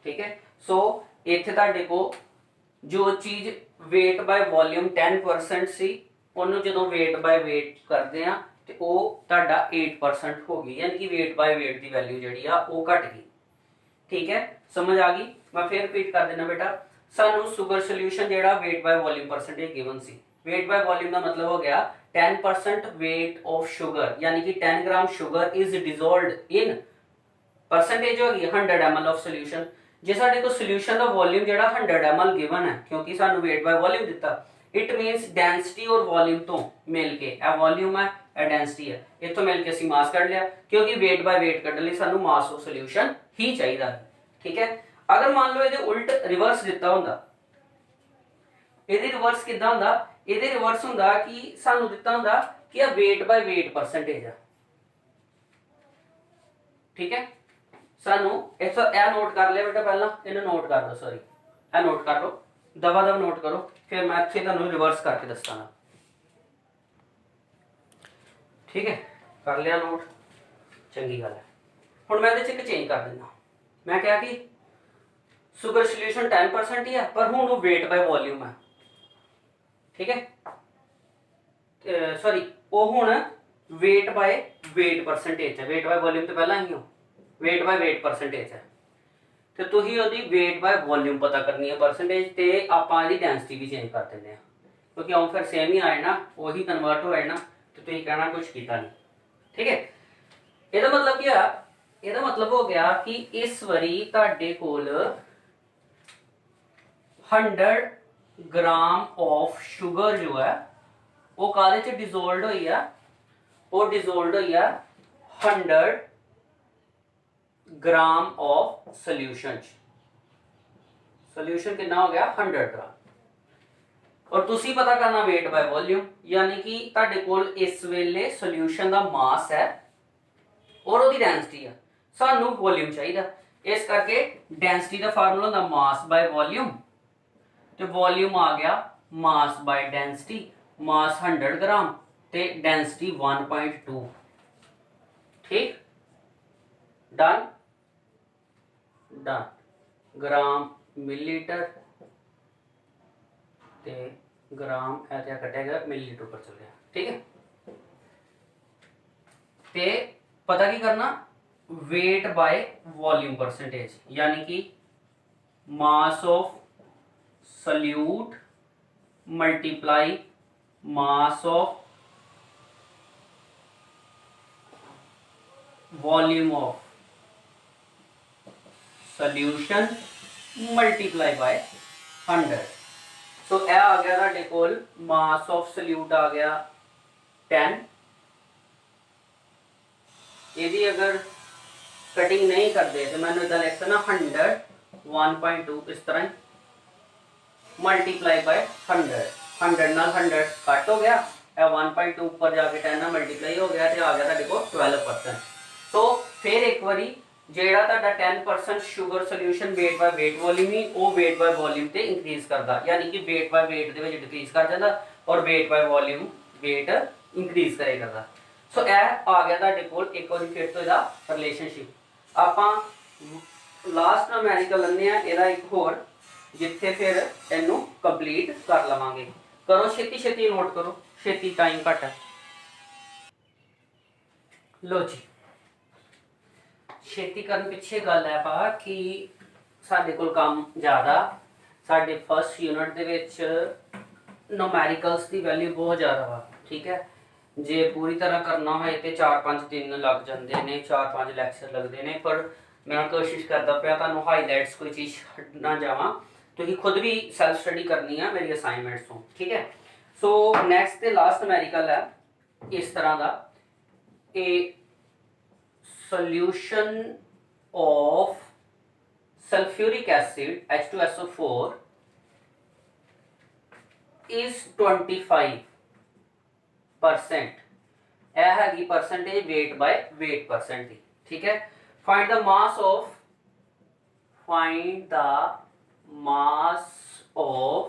ठीक है। सो इत्थे तुहाडे को जो चीज वेट बाय वॉल्यूम 10% सी, ਉਹਨੂੰ ਜਦੋਂ वेट बाय वेट करते हैं तो वो ਤੁਹਾਡਾ 8% हो गई, यानी कि वेट बाय वेट की वैल्यू जी वो घट गई। ठीक है, समझ आ गई। मैं फिर रिपीट कर देना बेटा, सानू शुगर सोल्यूशन जेड़ा weight by volume percentage given सी। वेट बाय वॉल्यूम का मतलब हो गया 10% वेट ऑफ शुगर, यानी कि 10 gram sugar is dissolved in percentage होगी 100 ml ऑफ सोल्यूशन। जे साडे को सोल्यूशन का वॉल्यूम जेड़ा 100 ml गिवन है, क्योंकि सानू वेट बाय वॉल्यूम दिता, इट मीनस डेंसिटी और वॉल्यूम तो मिल के ए वॉल्यूम है ए डेंसिटी है, इथों मिल के असीं मास कढ लिया, क्योंकि वेट बाय वेट कढण लई सानू मास ऑफ सोल्यूशन ही चाहिदा है। ठीक है। अगर मान लो ये उल्ट रिवर्स दिता हुंदा, ਇਹਦੇ ਰਿਵਰਸ ਕਿਦਾਂ ਹੁੰਦਾ, ਇਹਦੇ ਰਿਵਰਸ ਹੁੰਦਾ ਕਿ ਸਾਨੂੰ ਦਿੱਤਾ ਹੁੰਦਾ ਕਿ ਇਹ weight by weight परसेंटेज ਹੈ। ठीक है, ਸਾਨੂੰ ਇਹ ਨੋਟ ਕਰ ਲਿਆ ਬੇਟਾ, ਪਹਿਲਾਂ ਇਹਨੂੰ ਨੋਟ ਕਰ ਲਓ, ਸੌਰੀ ਇਹ ਨੋਟ ਕਰ ਲਓ, ਦਵਾ ਦਵਾ ਨੋਟ ਕਰੋ, ਫਿਰ ਮੈਂ ਇੱਥੇ ਤੁਹਾਨੂੰ ਰਿਵਰਸ ਕਰਕੇ ਦੱਸਾਂਗਾ। ठीक है, कर लिया नोट, चंगी गल है। हुण मैं ਇਹਦੇ ਚ ਇੱਕ चेंज कर देना, मैं क्या कि शुगर सोल्यूशन 10% ही है, पर हुण वो वेट बाय वॉल्यूम है। ठीक है, सॉरी वो हुण वेट बाय वेट परसेंटेज है, वेट बाय वॉल्यूम तो पहला ही हो, वेट बाय वेट परसेंटेज है। तो तुसीं ओहदी वेट बाय वॉल्यूम पता करनी है परसेंटेज, ते आपां इहदी डेंसिटी भी चेंज कर देंगे, क्योंकि आउं फिर सेम ही आए ना, वही कन्वर्ट हो जाए ना, तो तुसीं कहना कुछ कीता नहीं। ठीक है, ਇਹਦਾ मतलब क्या, ਇਹਦਾ मतलब हो गया कि इस वारी ਤੁਹਾਡੇ ਕੋਲ 100 ग्राम ऑफ शुगर जो है वो काले च डिजोल्व हुई है, वो डिजोल्व हुई है 100 ग्राम ऑफ सोल्यूशन। सोल्यूशन कितना हो गया 100 ग्राम, और तुसी पता करना वेट बाय वॉल्यूम, यानी कि ਤੁਹਾਡੇ ਕੋਲ इस वेले सोल्यूशन का मास है और ਉਹਦੀ डेंसिटी है, सानू वॉल्यूम चाहिए, इस करके डेंसिटी का फार्मूला होता मास बाय वॉल्यूम, तो वॉल्यूम आ गया मास बाय डेंसिटी, मास 100 ग्राम ते डेंसिटी 1.2। ठीक, डन डन, ग्राम मिलीलीटर ते ग्राम ऐसा कटेगा मिलीलीटर पर चल गया। ठीक है, ते पता की करना वेट बाय वॉल्यूम परसेंटेज, यानी कि मास of salute multiply mass of volume of solution multiply by 100। सो यह आ गया तुहाडे कोल मास ऑफ सल्यूट आ गया 10। यदि अगर कटिंग नहीं करते तो मैंने इधर लिख देना 100 1.2 इस तरह मल्टीप्लाई बाय 100, 100 नाल 100 कट हो गया, 1.2 ऊपर जाके 10 नाल मल्टीप्लाई हो गया, तो आ गया तुहाडे कोल 12%। सो फिर एक बारी जेड़ा तुहाडा 10% sugar solution weight by weight volume ही वो वेट बाय वॉल्यूम ते इंक्रीज करदा, यानी कि वेट बाय वेट दे विच डिक्रीज कर जांदा और weight by volume weight increase करे करदा। ਸੋ ਇਹ ਆ ਗਿਆ ਤੁਹਾਡੇ ਕੋਲ ਇੱਕ ਵਾਰੀ ਫਿਰ ਤੋਂ ਇਹਦਾ ਰਿਲੇਸ਼ਨਸ਼ਿਪ। ਆਪਾਂ ਲਾਸਟ ਨੂਮੈਰੀਕਲ ਲੈਂਦੇ ਆ ਇਹਦਾ ਇੱਕ ਹੋਰ, ਜਿੱਥੇ ਫਿਰ ਇਹਨੂੰ ਕੰਪਲੀਟ ਕਰ ਲਵਾਂਗੇ। ਕਰੋ ਛੇਤੀ ਛੇਤੀ ਨੋਟ ਕਰੋ, ਛੇਤੀ, ਟਾਈਮ ਘੱਟ ਹੈ। ਲੋ ਜੀ, ਛੇਤੀ ਕਰਨ ਪਿੱਛੇ ਗੱਲ ਹੈ ਪਾ ਕਿ ਸਾਡੇ ਕੋਲ ਕੰਮ ਜ਼ਿਆਦਾ, ਸਾਡੇ ਫਸਟ ਯੂਨਿਟ ਦੇ ਵਿੱਚ ਨੂਮੈਰੀਕਲਸ ਦੀ ਵੈਲਿਊ ਬਹੁਤ ਜ਼ਿਆਦਾ ਵਾ, ਠੀਕ ਹੈ। ਜੇ ਪੂਰੀ ਤਰ੍ਹਾਂ ਕਰਨਾ ਹੋਏ ਤੇ 4-5 ਦਿਨ ਲੱਗ ਜਾਂਦੇ ਨੇ, 4-5 ਲੈਕਚਰ ਲੱਗਦੇ ਨੇ, ਪਰ ਮੈਂ ਕੋਸ਼ਿਸ਼ ਕਰਦਾ ਪਿਆ ਤੁਹਾਨੂੰ ਹਾਈਲਾਈਟਸ ਕੋਈ ਚੀਜ਼ ਛੱਡ ਨਾ ਜਾਵਾਂ। ਤੁਸੀਂ ਖੁਦ ਵੀ ਸੈਲਫ ਸਟੱਡੀ ਕਰਨੀ ਆ ਮੇਰੀ ਅਸਾਈਨਮੈਂਟਸ ਤੋਂ, ਠੀਕ ਹੈ। ਸੋ ਨੈਕਸਟ ਤੇ ਲਾਸਟ ਨੂਮੈਰੀਕਲ ਹੈ ਇਸ ਤਰ੍ਹਾਂ ਦਾ, a solution of sulfuric acid H2SO4 is 25%। ਇਹ ਹੈਗੀ percentage weight by weight percent ਦੀ, ਠੀਕ ਹੈ। find the mass of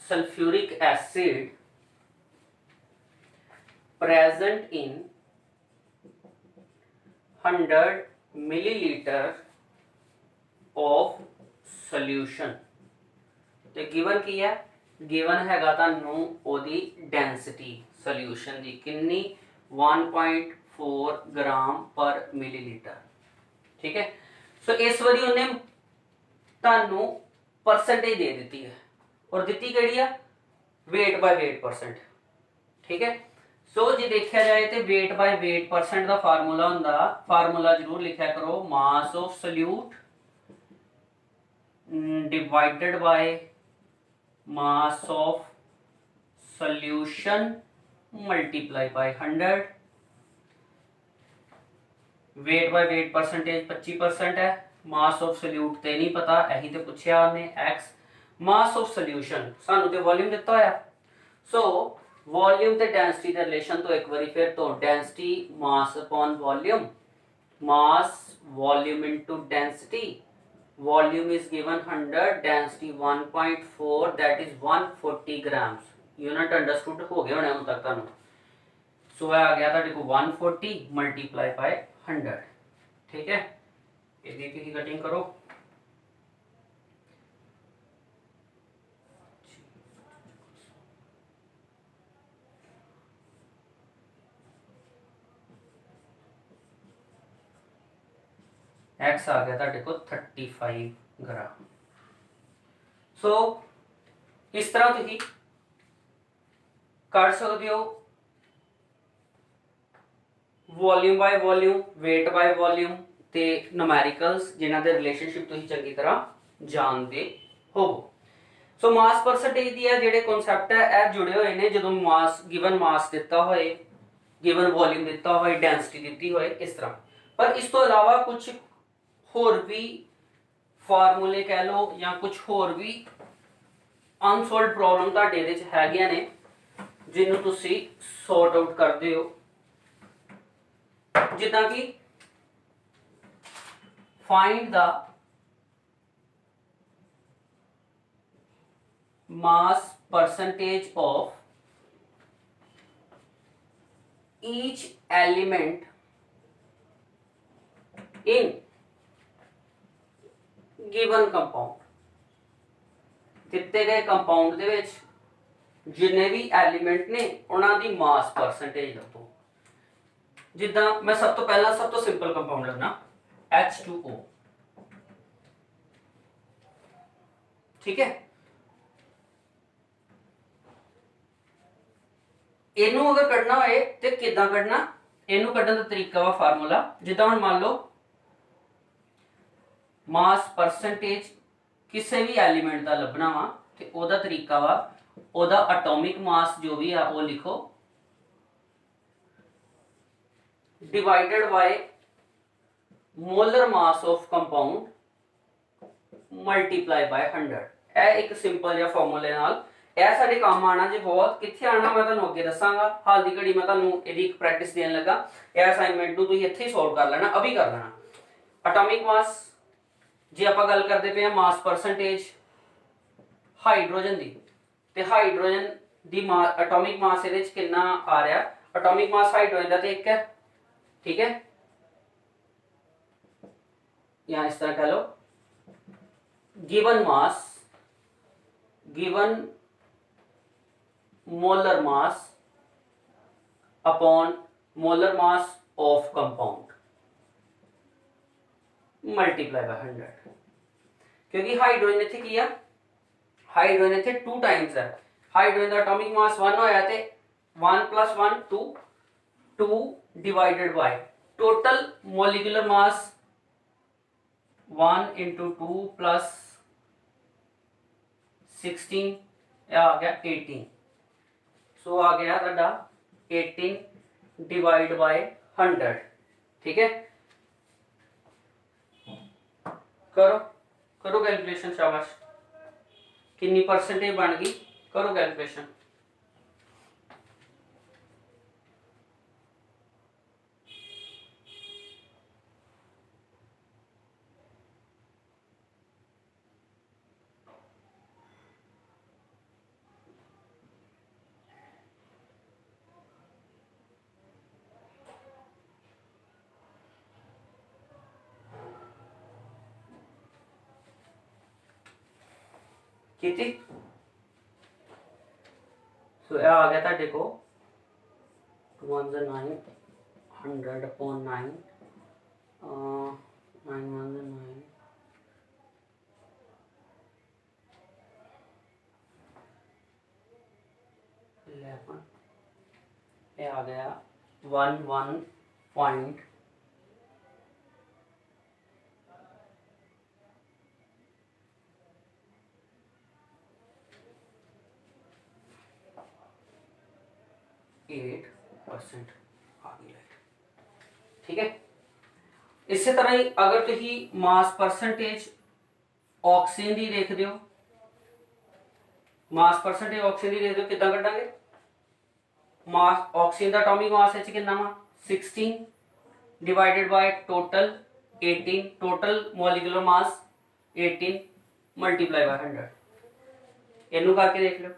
sulfuric acid present in 100 milliliter of solution। ਤੇ ਗਿਵਨ ਕੀ ਹੈ? ਗਿਵਨ ਹੈਗਾ ਤੁਹਾਨੂੰ ਉਹਦੀ ਡੈਂਸਿਟੀ ਸੋਲਿਊਸ਼ਨ ਦੀ, ਕਿੰਨੀ? 1.4 ਗ੍ਰਾਮ ਪਰ ਮਿਲੀਲੀਟਰ, ਠੀਕ ਹੈ। ਸੋ ਇਸ ਵਾਰੀ ਉਹਨੇ ਤੁਹਾਨੂੰ ਪਰਸੈਂਟੇਜ ਦੇ ਦਿੱਤੀ ਹੈ, ਔਰ ਦਿੱਤੀ ਕਿਹੜੀ ਆ? weight by weight percent, ਠੀਕ ਹੈ। ਸੋ ਜੇ ਦੇਖਿਆ ਜਾਏ ਤੇ weight by weight percent ਦਾ ਫਾਰਮੂਲਾ ਹੁੰਦਾ, ਫਾਰਮੂਲਾ ਜ਼ਰੂਰ ਲਿਖਿਆ ਕਰੋ, mass of solute divided by mass of solution multiply by 100। weight by weight percentage 25% है, mass of solute ਤੇ ਨਹੀਂ ਪਤਾ, ਇਹੀ ਤੇ ਪੁੱਛਿਆ ਉਹਨੇ x। mass of solution ਸਾਨੂੰ ਤੇ ਵੋਲਿਊਮ ਦਿੱਤਾ ਹੋਇਆ, ਸੋ ਵੋਲਿਊਮ ਤੇ ਡੈਂਸਿਟੀ ਦੇ ਰਿਲੇਸ਼ਨ ਤੋਂ ਇੱਕ ਵਾਰੀ ਫਿਰ ਤੋਂ density mass upon volume, mass volume into density, volume is given 100, density 1.4, that is 140 grams। Unit understood हो गया होना तक ਤੁਹਾਨੂੰ। सो आ गया ਤੁਹਾਡੇ ਕੋਲ 140 मल्टीप्लाई बाय 100, ठीक है। ਇਹਦੀ ਤੁਸੀਂ ਕਟਿੰਗ ਕਰੋ। x आ गया ਤੁਹਾਡੇ ਕੋਲ 35 ਗ੍ਰਾਮ। ਸੋ ਇਸ ਤਰ੍ਹਾਂ ਤੁਸੀਂ ਕਰ ਸਕਦੇ ਹੋ ਵੋਲਿਊਮ ਬਾਈ ਵੋਲਿਊਮ, weight ਬਾਈ ਵੋਲਿਊਮ ਤੇ ਨੂਮੈਰੀਕਲਸ, ਜਿਨ੍ਹਾਂ ਦੇ ਰਿਲੇਸ਼ਨਸ਼ਿਪ ਤੁਸੀਂ ਚੰਗੀ ਤਰ੍ਹਾਂ ਜਾਣਦੇ ਹੋਵੋ। ਸੋ ਮਾਸ ਪਰਸੈਂਟੇਜ ਦੀ ਹੈ ਜਿਹੜੇ ਕਨਸੈਪਟ ਹੈ ਇਹ ਜੁੜੇ ਹੋਏ ਨੇ ਜਦੋਂ ਮਾਸ ਗਿਵਨ ਮਾਸ ਦਿੱਤਾ ਹੋਏ, ਗਿਵਨ ਵੋਲਿਊਮ ਦਿੱਤਾ ਹੋਏ, ਡੈਂਸਿਟੀ ਦਿੱਤੀ ਹੋਏ, ਇਸ ਤਰ੍ਹਾਂ। ਪਰ ਇਸ ਤੋਂ ਇਲਾਵਾ ਕੁਝ ਹੋਰ ਵੀ ਫਾਰਮੂਲੇ ਕਹਿ ਲਓ ਜਾਂ ਕੁਝ ਹੋਰ ਵੀ ਅਨਸੋਲਵਡ ਪ੍ਰੋਬਲਮ ਤੁਹਾਡੇ ਇਹਦੇ ਚ ਹੈਗੀਆਂ ਨੇ ਜਿਹਨੂੰ ਤੁਸੀਂ ਸੌਰਟ ਆਊਟ ਕਰਦੇ ਹੋ, ਜਿੱਦਾਂ ਕਿ find the mass percentage of each element in given compound। ਦਿੱਤੇ ਗਏ ਕੰਪਾਊਂਡ ਦੇ ਵਿੱਚ ਜਿੰਨੇ ਵੀ ਐਲੀਮੈਂਟ ਨੇ ਉਹਨਾਂ ਦੀ ਮਾਸ ਪਰਸੈਂਟੇਜ ਲੱਭੋ। ਜਿੱਦਾਂ ਮੈਂ ਸਭ ਤੋਂ ਪਹਿਲਾਂ ਸਭ ਤੋਂ ਸਿੰਪਲ ਕੰਪਾਊਂਡ ਲੈਣਾ H2O, ਠੀਕ ਹੈ। ਇਹਨੂੰ ਅਗਰ ਕੱਢਣਾ ਹੋਏ ਤੇ ਕਿੱਦਾਂ ਕੱਢਣਾ, ਇਹਨੂੰ ਕੱਢਣ ਦਾ ਤਰੀਕਾ ਵਾ ਫਾਰਮੂਲਾ। ਜਿੱਦਾਂ ਹੁਣ ਮੰਨ ਲਓ ਮਾਸ ਪਰਸੈਂਟੇਜ ਕਿਸੇ ਵੀ ਐਲੀਮੈਂਟ ਦਾ ਲੱਭਣਾ ਵਾ ਤੇ ਉਹਦਾ ਤਰੀਕਾ ਵਾ, ਉਹਦਾ ਐਟੋਮਿਕ ਮਾਸ ਜੋ ਵੀ ਆ ਉਹ ਲਿਖੋ divided by molar mass of compound multiply by 100। ਇਹ ਇੱਕ ਸਿੰਪਲ ਜਿਹਾ ਫਾਰਮੂਲੇ ਨਾਲ ਇਹ ਸਾਡੇ ਕੰਮ ਆਣਾ ਜੇ ਬਹੁਤ। ਕਿੱਥੇ ਆਣਾ ਮੈਂ ਤੁਹਾਨੂੰ ਅੱਗੇ ਦੱਸਾਂਗਾ, ਹਾਲ ਦੀ ਘੜੀ ਮੈਂ ਤੁਹਾਨੂੰ ਇਹਦੀ ਇੱਕ ਪ੍ਰੈਕਟਿਸ ਦੇਣ ਲੱਗਾ। ਇਹ ਅਸਾਈਨਮੈਂਟ ਨੂੰ ਤੁਸੀਂ ਇੱਥੇ ਹੀ ਸੋਲਵ ਕਰ ਲੈਣਾ, ਅਭੀ ਕਰ ਲੈਣਾ। ਐਟੋਮਿਕ ਮਾਸ ਜੇ ਆਪਾਂ ਗੱਲ ਕਰਦੇ ਪਏ ਆ ਮਾਸ ਪਰਸੈਂਟੇਜ ਹਾਈਡਰੋਜਨ ਦੀ, ਤੇ ਹਾਈਡਰੋਜਨ दी एटॉमिक मास ਇਹਦੇ ਚ ਕਿੰਨਾ ਆ ਰਿਹਾ एटॉमिक मास हाइड्रोजन ਦਾ ਤੇ 1 है ठीक है या इस तरह कह लो given mass given molar mass upon molar mass of compound multiply by 100 क्योंकि हाइड्रोजन इत्थे की है हाइड्रोजन इत्थे 2 टाइम्स है हाइड्रोजन का एटॉमिक मास 1 होया ते 1 + 1 2 2 divided by total molecular mass 1 × 2 + 16 आ गया 18 सो आ गया ਤੁਹਾਡਾ 18 डिवाइड बाय 100 ठीक है करो करो कैलकुलेशन शाबाश कितनी परसेंटेज बन गई करो कैलकुलेशन कितनी सो आ गया ਤੁਹਾਡੇ को 2 1 9 100 upon 9 9 1 9 11 ये आ गया 1 पॉइंट %, आ गई लाइट ठीक है इसी तरह ही अगर तुम मास परसेंटेज ऑक्सीजन की देखते हो मास परसेंटेज ऑक्सीजन की देखते हो कितना कटांगे मास ऑक्सीजन का एटॉमिक मास कितना वा 16 divided by total 18 total molecular mass 18 multiply by 100 इनू करके देख लो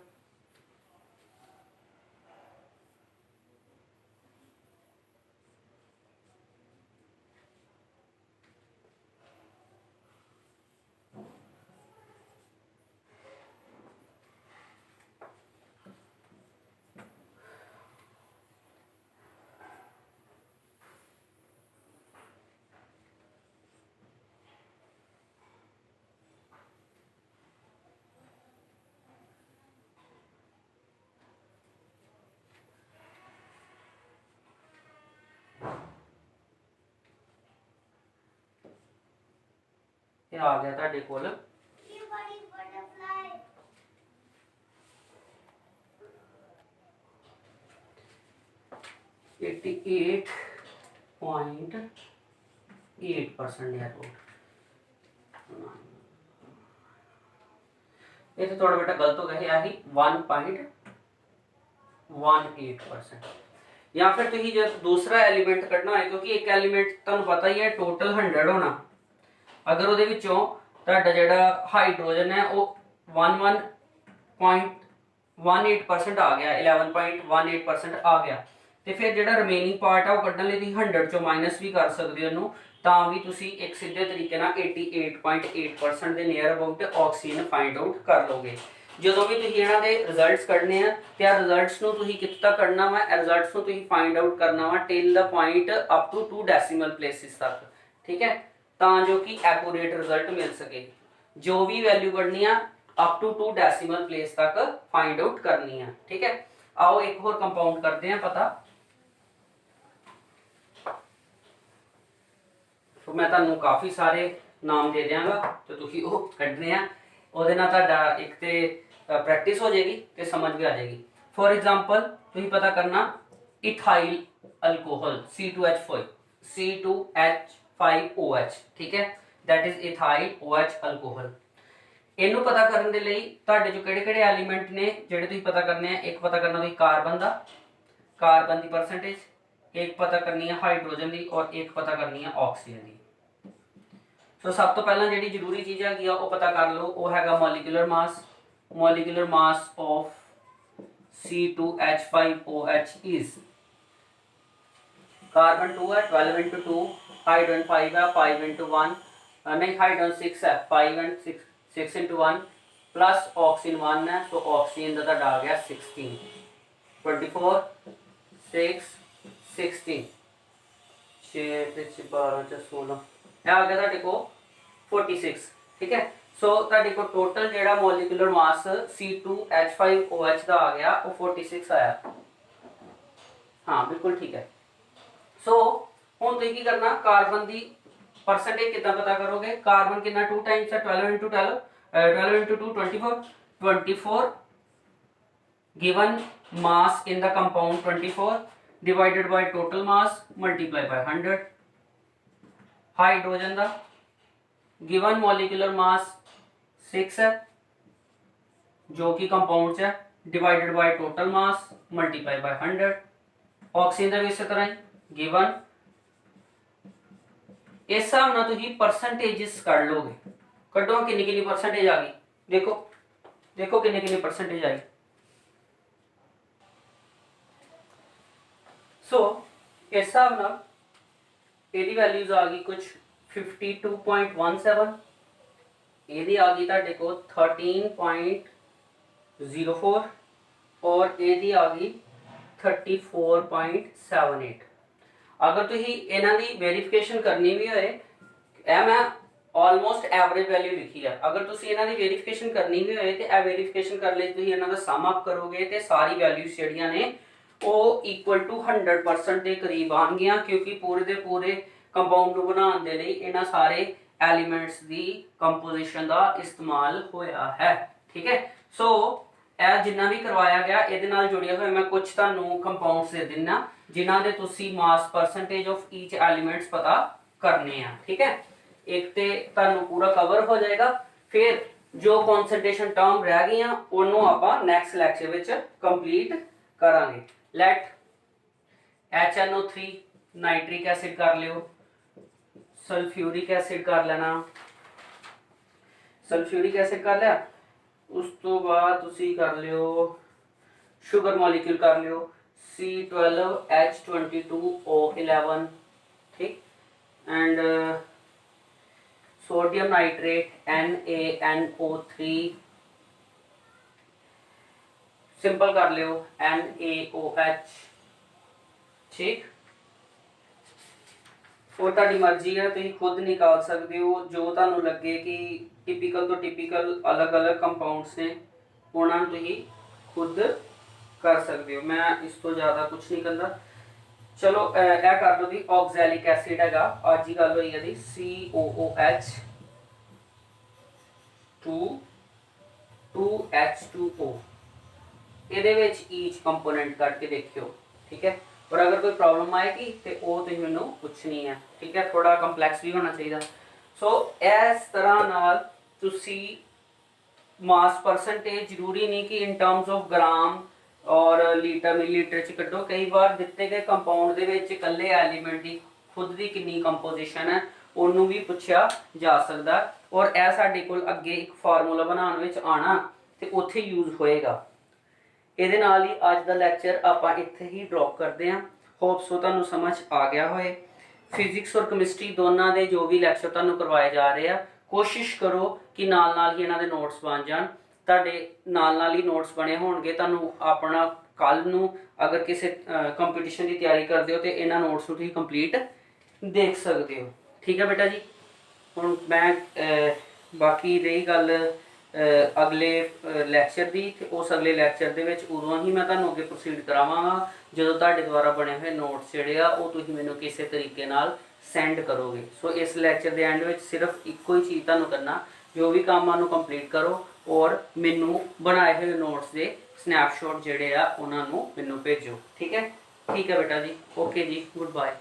ये आ गया ਤੁਹਾਡੇ ਕੋਲ 88.8% या तो ये तो थोड़ा बेटा गलत हो गया है यही 1.18% या फिर तुम जो दूसरा एलिमेंट कटना है क्योंकि एक एलिमेंट तुहानू पता ही है टोटल 100 होना अगर ਉਹਦੇ ਵਿੱਚੋਂ ਤੁਹਾਡਾ ਜਿਹੜਾ ਹਾਈਡਰੋਜਨ ਹੈ ਉਹ 11.18% ਆ ਗਿਆ 11.18% ਆ ਗਿਆ ਤੇ ਫਿਰ ਜਿਹੜਾ ਰਿਮੇਨਿੰਗ ਪਾਰਟ ਆ ਉਹ ਕੱਢਣ ਲਈ ਤੁਸੀਂ 100 ਚੋਂ ਮਾਈਨਸ ਵੀ ਕਰ ਸਕਦੇ ਹੋ ਉਹਨੂੰ ਤਾਂ ਵੀ ਤੁਸੀਂ ਇੱਕ ਸਿੱਧੇ ਤਰੀਕੇ ਨਾਲ 88.8% ਦੇ near about oxygen find out ਕਰ ਲਓਗੇ ਜਦੋਂ ਵੀ ਤੁਸੀਂ ਇਹਨਾਂ ਦੇ ਰਿਜ਼ਲਟਸ ਕੱਢਨੇ ਆ ਤੇ ਆ ਰਿਜ਼ਲਟਸ ਨੂੰ ਤੁਸੀਂ ਕਿੱਥੇ ਤੱਕ ਕੱਢਣਾ ਵਾ ਰਿਜ਼ਲਟਸ ਨੂੰ ਤੁਸੀਂ ਫਾਈਂਡ ਆਊਟ ਕਰਨਾ ਵਾ ਟਿਲ ਦਾ point up to 2 decimal places ਤੱਕ ਠੀਕ ਹੈ ਤਾਂ ਜੋ ਕਿ ਐਕੂਰੇਟ ਰਿਜ਼ਲਟ ਮਿਲ ਸਕੇ जो भी वैल्यू करनी है अप टू 2 डेसिमल प्लेस तक फाइंड आउट करनी है ठीक है आओ एक और कंपाउंड करते हैं पता तो मैं तुहानू काफी सारे नाम दे देंगा तो तुसी वो कढ़ने हैं ਉਹਦੇ ਨਾਲ ਤੁਹਾਡਾ ਇੱਕ ਤੇ प्रैक्टिस हो जाएगी ਤੇ समझ भी आ जाएगी फॉर एग्जांपल तुसी पता करना इथाइल अल्कोहल C2H5OH ठीक है that is ethyl OH alcohol ਇਹਨੂੰ ਪਤਾ ਕਰਨ ਦੇ ਲਈ ਤੁਹਾਡੇ ਜੋ ਕਿਹੜੇ-ਕਿਹੜੇ ਐਲੀਮੈਂਟ ਨੇ ਜਿਹੜੇ ਤੁਸੀਂ ਪਤਾ ਕਰਨੇ ਆ ਇੱਕ ਪਤਾ ਕਰਨਾ ਤੁਸੀਂ ਕਾਰਬਨ ਦੀ ਪਰਸੈਂਟੇਜ ਇੱਕ ਪਤਾ ਕਰਨੀ ਹੈ ਹਾਈਡਰੋਜਨ ਦੀ ਔਰ ਇੱਕ ਪਤਾ ਕਰਨੀ ਹੈ ਆਕਸੀਜਨ ਦੀ ਸੋ ਸਭ ਤੋਂ ਪਹਿਲਾਂ ਜਿਹੜੀ ਜ਼ਰੂਰੀ ਚੀਜ਼ ਹੈਗੀ ਆ ਉਹ ਪਤਾ ਕਰ ਲਓ ਉਹ ਹੈਗਾ molecular mass of C2H5OH is carbon 2 है 12 into 2, हाइड्रोजन 5 है 5 into 1, नहीं हाइड्रोजन 6 है 5 and 6 into 1 प्लस ऑक्सीजन 1 है, तो ऑक्सीजन का आ गया 16, 24 6 16 6 12 16 ਇਹ ਆ ਗਿਆ ਤੁਹਾਡੇ ਕੋ 46। ठीक है, सो ਤੁਹਾਡੇ ਕੋ ਟੋਟਲ ਜਿਹੜਾ ਮੋਲੀਕੂਲਰ ਮਾਸ C2H5OH ਦਾ ਆ ਗਿਆ ਉਹ 46 ਆਇਆ। हाँ बिल्कुल ठीक है। सो ਹੁਣ ਤੁਸੀਂ ਕੀ ਕਰਨਾ, ਕਾਰਬਨ ਦੀ परसेंटेज कितना पता करोगे, कार्बन कितना 2 टाइम्स है 12 into 12 into 2 24 given mass in the compound 24 divided by total mass multiply by 100। Hydrogen का गिवन मॉलिक्यूलर मास 6 है जो कि कंपाउंड है, divided by total mass multiply by 100। Oxygen का भी इस तरह ही गिवन, इस हिसाब ना तुम परसेंटेजेस कर लोगे, कड्डो कितनी परसेंटेज आ गई, देखो देखो कितनी परसेंटेज आई। सो इस हिसाब ना ਇਹਦੀ ਵੈਲਿਊਜ਼ ਆ ਗਈ ਕੁਝ 52.17, ਇਹਦੀ ਆ ਗਈ ਤੁਹਾਡੇ ਕੋਲ 13.04 ਔਰ ਇਹਦੀ ਆ ਗਈ 34.78। ਅਗਰ ਤੁਸੀਂ ਇਹਨਾਂ ਦੀ ਵੈਰੀਫਿਕੇਸ਼ਨ ਕਰਨੀ ਵੀ ਹੋਏ, ਇਹ ਮੈਂ ਆਲਮੋਸਟ ਐਵਰੇਜ ਵੈਲਿਊ ਲਿਖੀ ਆ, ਅਗਰ ਤੁਸੀਂ ਇਹਨਾਂ ਦੀ ਵੈਰੀਫਿਕੇਸ਼ਨ ਕਰਨੀ ਵੀ ਹੋਏ ਤੇ ਇਹ ਵੈਰੀਫਿਕੇਸ਼ਨ ਕਰ ਲਈ ਤੁਸੀਂ ਇਹਨਾਂ ਦਾ ਸਮ ਅਪ ਕਰੋਗੇ ਤੇ ਸਾਰੀ ਵੈਲਿਊਜ਼ ਜਿਹੜੀਆਂ ਨੇ ਉਹ ਇਕੁਅਲ ਟੂ 100% ਦੇ ਕਰੀਬ ਆਣਗੀਆਂ, ਕਿਉਂਕਿ ਪੂਰੇ ਦੇ ਪੂਰੇ ਕੰਪਾਊਂਡ ਨੂੰ ਬਣਾਉਣ ਦੇ ਲਈ ਇਹਨਾਂ ਸਾਰੇ ਐਲੀਮੈਂਟਸ ਦੀ ਕੰਪੋਜੀਸ਼ਨ ਦਾ ਇਸਤੇਮਾਲ ਹੋਇਆ ਹੈ। ਠੀਕ ਹੈ, ਸੋ ਇਹ ਜਿੰਨਾ ਵੀ ਕਰਵਾਇਆ ਗਿਆ ਇਹਦੇ ਨਾਲ ਜੁੜਿਆ ਹੋਇਆ ਮੈਂ ਕੁਝ ਤੁਹਾਨੂੰ ਕੰਪਾਊਂਡਸ ਦੇ ਦਿੰਨਾ ਜਿਨ੍ਹਾਂ ਦੇ ਤੁਸੀਂ ਮਾਸ ਪਰਸੈਂਟੇਜ ਆਫ ਈਚ ਐਲੀਮੈਂਟਸ ਪਤਾ ਕਰਨੇ ਆ। ਠੀਕ ਹੈ, ਇੱਕ ਤੇ ਤੁਹਾਨੂੰ ਪੂਰਾ ਕਵਰ ਹੋ ਜਾਏਗਾ, ਫਿਰ ਜੋ ਕਨਸੈਂਟ੍ਰੇਸ਼ਨ ਟਰਮ ਰਹਿ ਗਈਆਂ ਉਹਨੂੰ ਆਪਾਂ ਨੈਕਸਟ ਲੈਕਚਰ ਵਿੱਚ ਕੰਪਲੀਟ ਕਰਾਂਗੇ। लेट HNO3 नाइट्रिक एसिड कर लियो, सल्फ्यूरिक एसिड कर लेना, सल्फ्यूरिक एसिड कर लिया, उस तो बाद तुसी कर लियो शुगर मॉलिक्यूल कर लियो C12H22O11, ठीक, and sodium nitrate NaNO3, simple कर लियो NaOH, ठीक, और ताड़ी मर्जी है, तुम खुद निकाल सकते हो जो तुहानू लगे कि टिपिकल तो टिपिकल अलग अलग कंपाउंड्स ने उन्होंने तुम खुद कर सकते हो, मैं इस तो ज़्यादा कुछ नहीं करता। चलो यह कर लो जी ऑक्सैलिक एसिड है, अज ही गल हुई है COOH 2H2O, ਇਹਦੇ ਵਿੱਚ ਈਚ ਕੰਪੋਨੈਂਟ ਕਰਕੇ ਦੇਖਿਓ। ਠੀਕ ਹੈ, और अगर कोई प्रॉब्लम आएगी तो वो तुसीं मैनूं पुछनी है। ठीक है, थोड़ा कंपलैक्स भी होना चाहिए। सो इस तरह नाल तुसीं मास परसेंटेज जरूरी नहीं कि इन टर्म्स ऑफ ग्राम और लीटर मिलीलीटर च कड्डो, कई बार दिते गए कंपाउंड दे विच इकल्ले एलीमेंट की खुद की कितनी कंपोजिशन है उन्होंने भी पूछा जा सकता, और यह साडे कोल अगे एक फार्मूला बनाने विच आना तो उत्थे यूज होएगा। ਇਹਦੇ ਨਾਲ ਹੀ ਅੱਜ ਦਾ ਲੈਕਚਰ ਆਪਾਂ ਇੱਥੇ ਹੀ ਡ੍ਰੌਪ ਕਰਦੇ ਹਾਂ। ਹੋਪ ਸੋ ਤੁਹਾਨੂੰ ਸਮਝ ਆ ਗਿਆ ਹੋਏ। ਫਿਜ਼ਿਕਸ ਔਰ ਕੈਮਿਸਟਰੀ ਦੋਨਾਂ ਦੇ ਜੋ ਵੀ ਲੈਕਚਰ ਤੁਹਾਨੂੰ ਕਰਵਾਏ ਜਾ ਰਹੇ ਆ, ਕੋਸ਼ਿਸ਼ ਕਰੋ ਕਿ ਨਾਲ ਨਾਲ ਹੀ ਇਹਨਾਂ ਦੇ ਨੋਟਸ ਬਣ ਜਾਣ। ਤੁਹਾਡੇ ਨਾਲ ਨਾਲ ਹੀ ਨੋਟਸ ਬਣੇ ਹੋਣਗੇ, ਤੁਹਾਨੂੰ ਆਪਣਾ ਕੱਲ ਨੂੰ ਅਗਰ ਕਿਸੇ ਕੰਪੀਟੀਸ਼ਨ ਦੀ ਤਿਆਰੀ ਕਰਦੇ ਹੋ ਤੇ ਇਹਨਾਂ ਨੋਟਸ ਨੂੰ ਤੁਸੀਂ ਕੰਪਲੀਟ ਦੇਖ ਸਕਦੇ ਹੋ। ਠੀਕ ਹੈ ਬੇਟਾ ਜੀ, ਹੁਣ ਮੈਂ ਬਾਕੀ ਰਹੀ ਗੱਲ अगले लैक्चर की, उस अगले लैक्चर के उदों ही मैं तुहानूं अगे प्रोसीड करावांगा जो तुहाडे द्वारा बने हुए नोट्स जिहड़े आ वो तुसीं मैनूं किसी तरीके नाल सेंड करोगे। सो इस लैक्चर के एंड में सिर्फ इक्को ही चीज़ तुहानूं करना, जो भी काम आनूं कंप्लीट करो और मैनूं बनाए हुए नोट्स के स्नैपशॉट जिहड़े आ उन्हां नूं मैनूं भेजो। ठीक है बेटा जी, ओके जी, गुड बाय।